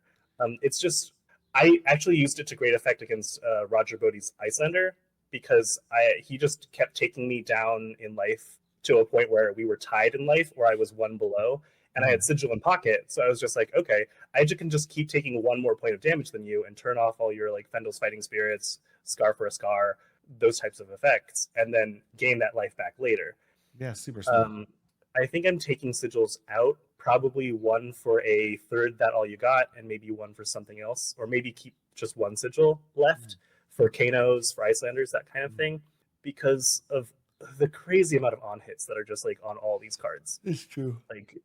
It's just, I actually used it to great effect against Roger Bodie's Icelander, because he just kept taking me down in life to a point where we were tied in life, where I was 1 below, and I had Sigil in pocket. So I was just like, okay, I can just keep taking 1 more point of damage than you and turn off all your like Fendel's Fighting Spirits, Scar for a Scar, those types of effects, and then gain that life back later.
Yeah, super smart.
I think I'm taking Sigils out, probably 1 for a third That All You Got, and maybe 1 for something else, or maybe keep just 1 Sigil left for Kanos, for Icelanders, that kind of thing, because of the crazy amount of on hits that are just like on all these cards.
It's true.
Like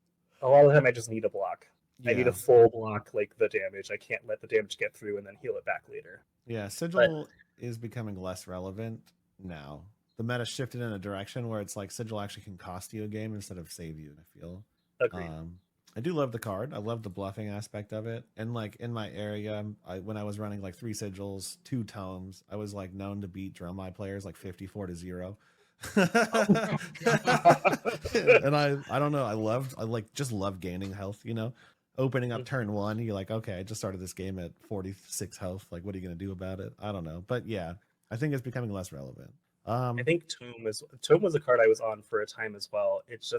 a lot of the time I just need a block. I need a full block, like the damage. I can't let the damage get through and then heal it back later.
Yeah, Sigil is becoming less relevant now. The meta shifted in a direction where it's like Sigil actually can cost you a game instead of save you, I feel.
Agreed.
I do love the card. I love the bluffing aspect of it. And like in my area, when I was running like 3 Sigils, 2 Tomes, I was like known to beat Dromai players like 54-0. And I don't know, I just love gaining health, you know, opening up turn 1, you're like, okay, I just started this game at 46 health, like what are you gonna do about it? I don't know, but yeah, I think it's becoming less relevant.
I think Tome was a card I was on for a time as well. It's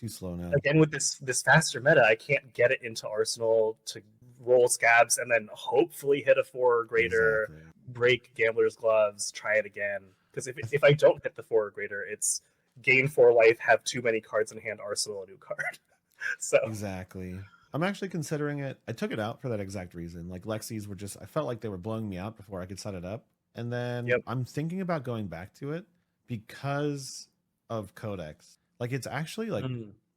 too
slow now.
Again, with this faster meta, I can't get it into Arsenal to roll scabs and then hopefully hit a 4 or greater,
Exactly.
break Gambler's Gloves, try it again. Because if I don't hit the 4 or greater, it's gain 4 life, have too many cards in hand, arsenal a new card. So
exactly. I'm actually considering it. I took it out for that exact reason. Like Lexi's were just, I felt like they were blowing me out before I could set it up. And then
Yep.
I'm thinking about going back to it because of Codex. Like it's actually like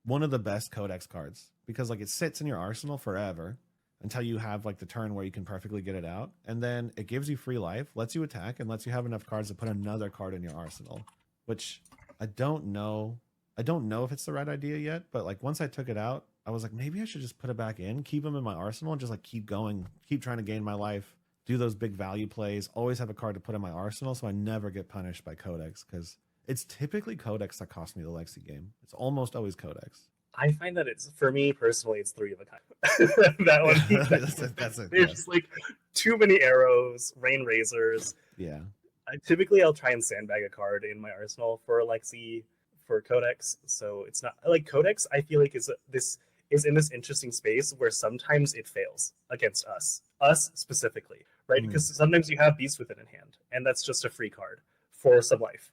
one of the best Codex cards because like it sits in your arsenal forever until you have like the turn where you can perfectly get it out. And then it gives you free life, lets you attack, and lets you have enough cards to put another card in your arsenal, which I don't know. I don't know if it's the right idea yet, but like once I took it out, I was like, maybe I should just put it back in, keep them in my arsenal, and just like keep going, keep trying to gain my life, do those big value plays, always have a card to put in my arsenal so I never get punished by Codex, because it's typically Codex that cost me the Lexi game. It's almost always Codex.
I find that it's, for me personally, it's 3 of a kind. That one, there's just like too many arrows, rain razors.
Yeah.
Typically, I'll try and sandbag a card in my arsenal for Lexi, for Codex. So it's not like Codex. I feel like is in this interesting space where sometimes it fails against us specifically, right? Because sometimes you have Beast Within in hand, and that's just a free card for some life.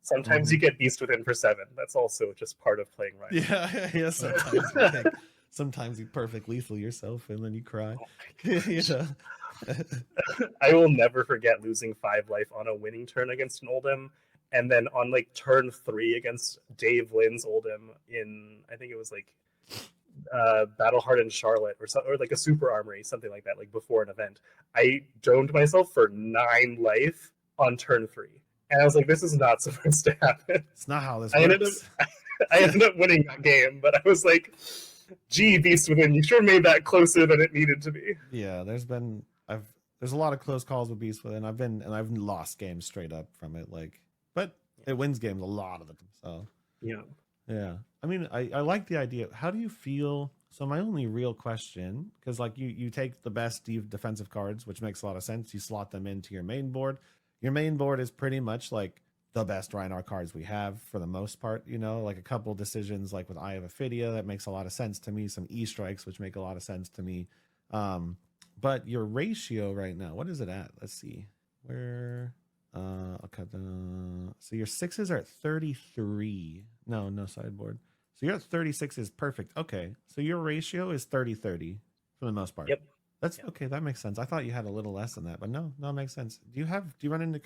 Sometimes you get Beast Within for 7. That's also just part of playing right.
Yeah. Sometimes you perfect lethal yourself and then you cry. Yeah.
I will never forget losing 5 life on a winning turn against an Oldhim, and then on like turn 3 against Dave Lynn's Oldhim in, I think it was like Battle Hardened Charlotte or like a Super Armory, something like that, like before an event. I domed myself for 9 life on turn 3. And I was like, this is not supposed to happen.
It's not how this works.
I ended up winning that game, but I was like, gee, Beast Within, you sure made that closer than it needed to be.
Yeah, there's a lot of close calls with Beast Within. I've lost games straight up from it, like, but it wins games a lot of the time. So yeah. I mean, I like the idea. How do you feel? So my only real question, because like you take the best defensive cards, which makes a lot of sense. You slot them into your main board. Your main board is pretty much like the best Rhinar cards we have for the most part, you know, like a couple decisions like with Eye of Ophidia, that makes a lot of sense to me. Some E-strikes, which make a lot of sense to me. But your ratio right now, what is it at? Let's see. Where okay, so your 6s are at 33. No sideboard. So you're at 36 is perfect. Okay. So your ratio is 30-30 for the most part.
Yep.
That's okay. That makes sense. I thought you had a little less than that, but no, it makes sense. Do you run into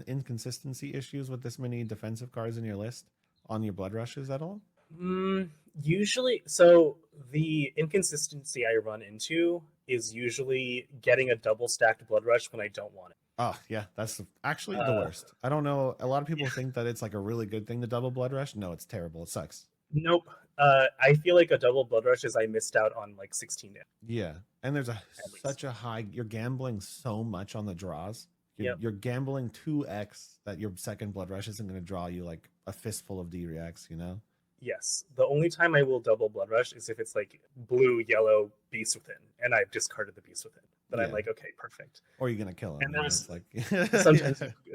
inconsistency issues with this many defensive cards in your list on your blood rushes at all?
Usually, so the inconsistency I run into is usually getting a double stacked blood rush when I don't want it.
Oh yeah, that's actually the worst. I don't know. A lot of people think that it's like a really good thing to double blood rush. No, it's terrible. It sucks.
Nope. I feel like a double blood rush is I missed out on like 16 damage.
Yeah, and there's such a high. You're gambling so much on the draws. You're gambling 2x that your second blood rush isn't going to draw you like a fistful of D-reacts, you know?
Yes. The only time I will double blood rush is if it's like blue, yellow, Beast Within, and I've discarded the Beast Within. Then I'm like, okay, perfect.
Or you're going to kill him.
And there's
like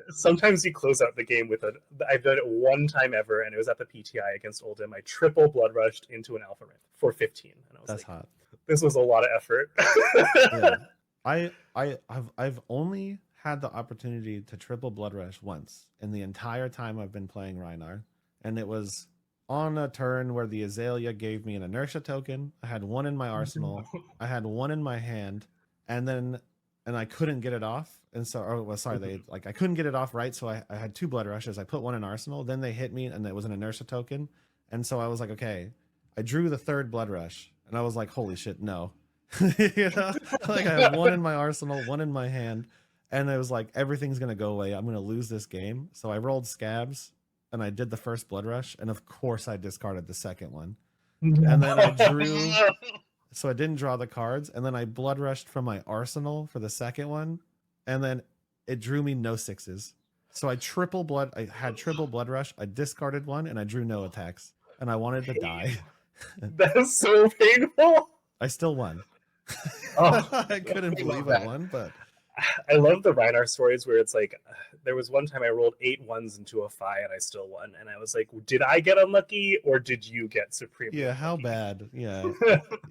sometimes you close out the game with I've done it one time ever, and it was at the PTI against Oldhim. I triple blood rushed into an Alpha Ring for 15. And I was
That's hot.
This was a lot of effort.
I've only had the opportunity to triple blood rush once in the entire time I've been playing Rhinar, and it was on a turn where the Azalea gave me an inertia token. I had one in my arsenal. I had one in my hand, and I couldn't get it off. And so, I couldn't get it off, right? So I had 2 blood rushes. I put one in arsenal. Then they hit me, and it was an inertia token. And so I was like, okay. I drew the 3rd blood rush, and I was like, holy shit, no. You know, like I had one in my arsenal, one in my hand, and it was like everything's gonna go away. I'm gonna lose this game. So I rolled scabs, and I did the 1st blood rush, and of course I discarded the 2nd one. And then I drew, so I didn't draw the cards, and then I blood rushed from my arsenal for the 2nd one, and then it drew me no 6s. So I had triple blood rush, I discarded one, and I drew no attacks, and I wanted to die.
That's so painful.
I still won.
Oh,
I couldn't believe I won, but
I love the Rhinar stories where it's like, there was one time I rolled 8 ones into a 5 and I still won, and I was like, did I get unlucky or did you get supremely
Yeah, how
unlucky?
bad?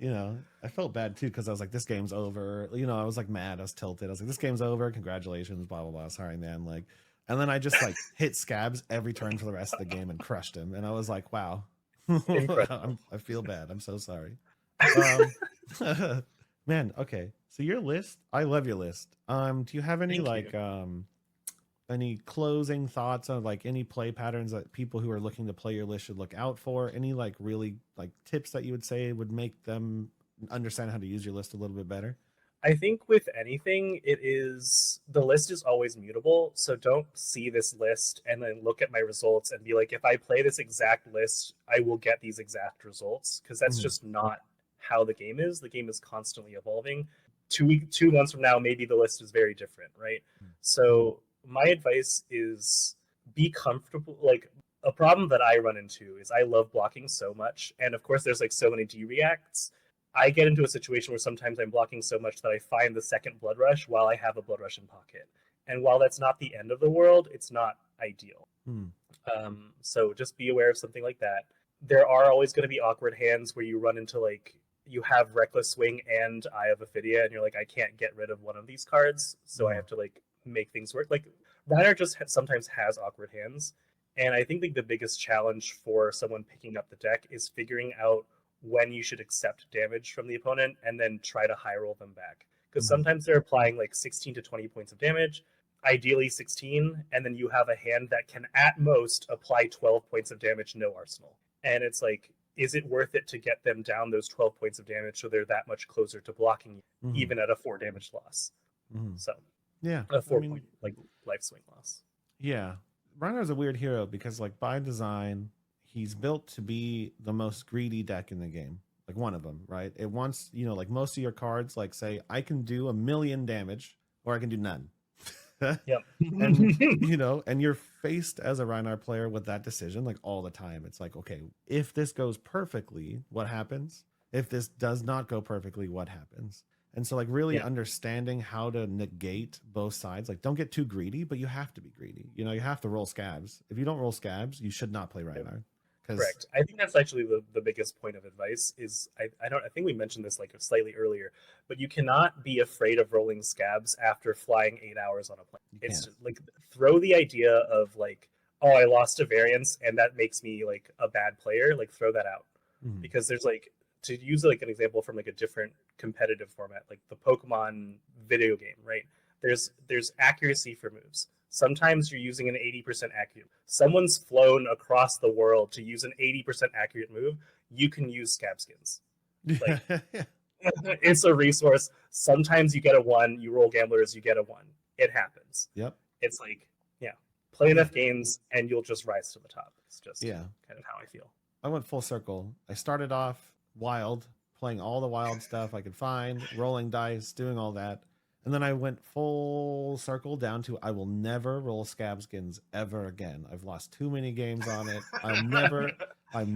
Yeah, I felt bad too because I was like, this game's over. I was like mad. I was tilted. I was like, this game's over. Congratulations, blah blah blah. Sorry, man. Like, and then I just like hit Scabs every turn for the rest of the game and crushed him. And I was like, wow,
Incredible.
I feel bad. I'm so sorry. Um, man. Okay, so your list. I love your list. Do you have any
Thank you.
like any closing thoughts on like any play patterns that people who are looking to play your list should look out for? Any like really like tips that you would say would make them understand how to use your list a little bit better?
I think with anything, the list is always mutable. So don't see this list and then look at my results and be like, if I play this exact list, I will get these exact results. Because that's
Mm-hmm.
just not how the game is. The game is constantly evolving. 2 months from now, maybe the list is very different, right? So my advice is be comfortable. Like, a problem that I run into is I love blocking so much. And of course, there's like so many D reacts. I get into a situation where sometimes I'm blocking so much that I find the second blood rush while I have a blood rush in pocket. And while that's not the end of the world, it's not ideal.
Hmm.
So just be aware of something like that. There are always going to be awkward hands where you run into like you have Reckless Swing and Eye of Ophidia, and you're like, I can't get rid of one of these cards, so I have to like make things work. Like Rhinar just sometimes has awkward hands, and I think like the biggest challenge for someone picking up the deck is figuring out when you should accept damage from the opponent and then try to high roll them back. Because sometimes they're applying like 16 to 20 points of damage, ideally 16, and then you have a hand that can at most apply 12 points of damage, no arsenal. And it's like, is it worth it to get them down those 12 points of damage so they're that much closer to blocking you, even at a 4 damage loss? So,
Yeah,
a 4 point like life swing loss.
yeah. Rhinar a weird hero because like by design, he's built to be the most greedy deck in the game. Like one of them, right? It wants, like most of your cards, like say, I can do 1,000,000 damage or I can do none.
Yep.
And and you're faced as a Rhinar player with that decision like all the time. It's like, okay, if this goes perfectly, what happens? If this does not go perfectly, what happens? And so like really understanding how to negate both sides, like don't get too greedy, but you have to be greedy. You have to roll Scabs. If you don't roll Scabs, you should not play Rhinar.
Correct. I think that's actually the biggest point of advice is I think we mentioned this like slightly earlier, but you cannot be afraid of rolling Scabs after flying 8 hours on a plane. It's like throw the idea of like, oh, I lost a variance and that makes me like a bad player, like throw that out. Because there's like, to use like an example from like a different competitive format, like the Pokemon video game, right? There's accuracy for moves. Sometimes you're using an 80% accurate. Someone's flown across the world to use an 80% accurate move. You can use Scabskins. Like, it's a resource. Sometimes you get a 1. You roll Gamblers, you get a 1. It happens.
Yep.
It's like, play enough games and you'll just rise to the top. It's just kind of how I feel.
I went full circle. I started off wild, playing all the wild stuff I could find, rolling dice, doing all that. And then I went full circle down to I will never roll Scabskins ever again. I've lost too many games on it. I'm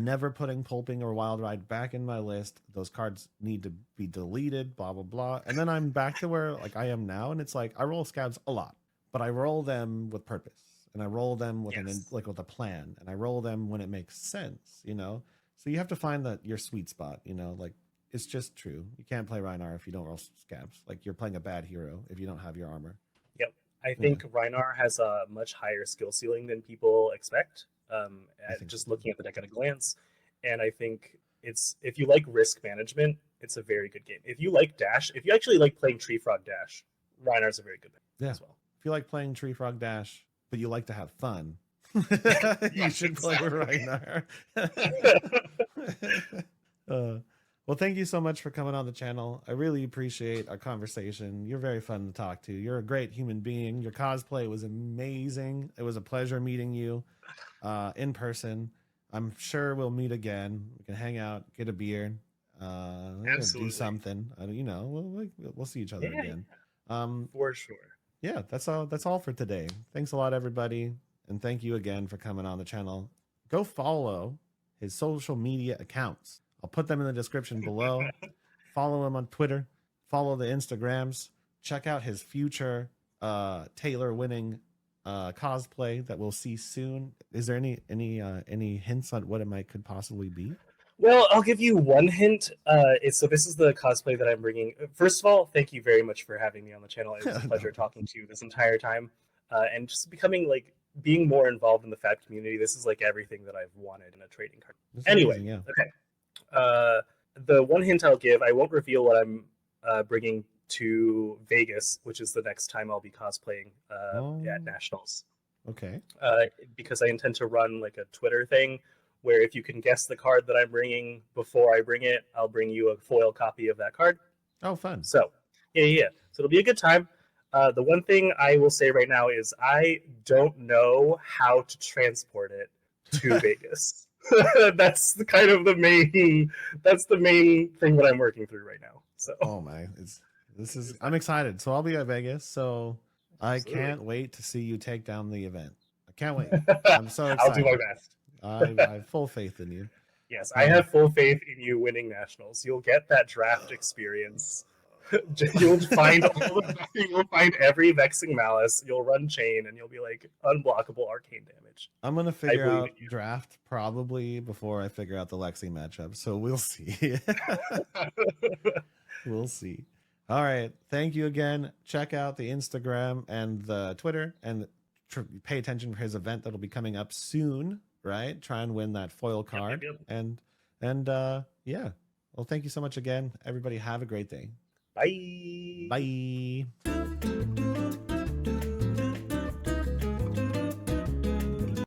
never putting Pulping or Wild Ride back in my list. Those cards need to be deleted, blah, blah, blah. And then I'm back to where like I am now. And it's like I roll Scabs a lot, but I roll them with purpose. And I roll them with with a plan. And I roll them when it makes sense, So you have to find your sweet spot, like it's just true. You can't play Rhinar if you don't roll Scabs. Like you're playing a bad hero if you don't have your armor.
Yep. I think Rhinar has a much higher skill ceiling than people expect. Just looking at the deck at a glance. And I think if you like risk management, it's a very good game. If you like Dash, if you actually like playing Tree Frog Dash, Rhinar's a very good pick as well.
If you like playing Tree Frog Dash, but you like to have fun, you should play Rhinar. Well, thank you so much for coming on the channel. I really appreciate our conversation. You're very fun to talk to. You're a great human being. Your cosplay was amazing. It was a pleasure meeting you in person. I'm sure we'll meet again. We can hang out, get a beer, do something. We'll see each other again.
For sure.
Yeah, that's all for today. Thanks a lot, everybody. And thank you again for coming on the channel. Go follow his social media accounts. I'll put them in the description below. Follow him on Twitter. Follow the Instagrams. check out his future Taylor winning cosplay that we'll see soon. Is there any hints on what could possibly be?
Well, I'll give you one hint. So this is the cosplay that I'm bringing. First of all, thank you very much for having me on the channel. It was a pleasure talking to you this entire time, and just being more involved in the Fab community. This is like everything that I've wanted in a trading card. Anyway, amazing, yeah. Okay. The one hint I'll give, I won't reveal what I'm bringing to Vegas, which is the next time I'll be cosplaying at Nationals.
Okay.
Because I intend to run like a Twitter thing where if you can guess the card that I'm bringing before I bring it, I'll bring you a foil copy of that card.
Oh, fun.
So, yeah. So it'll be a good time. The one thing I will say right now is I don't know how to transport it to Vegas. That's the main thing that I'm working through right now. So.
Oh my, I'm excited. So I'll be at Vegas. So I can't wait to see you take down the event. I can't wait. I'm so excited.
I'll do my best.
I have full faith in you.
Yes, I have full faith in you winning Nationals. You'll get that draft experience. You'll find every Vexing Malice. You'll run chain, and you'll be like unblockable arcane damage.
I'm gonna figure out draft probably before I figure out the Lexi matchup. So we'll see. We'll see. All right. Thank you again. Check out the Instagram and the Twitter, and pay attention for his event that'll be coming up soon. Right? Try and win that foil card. Yep. And yeah. Well, thank you so much again. Everybody have a great day.
Bye.
Bye.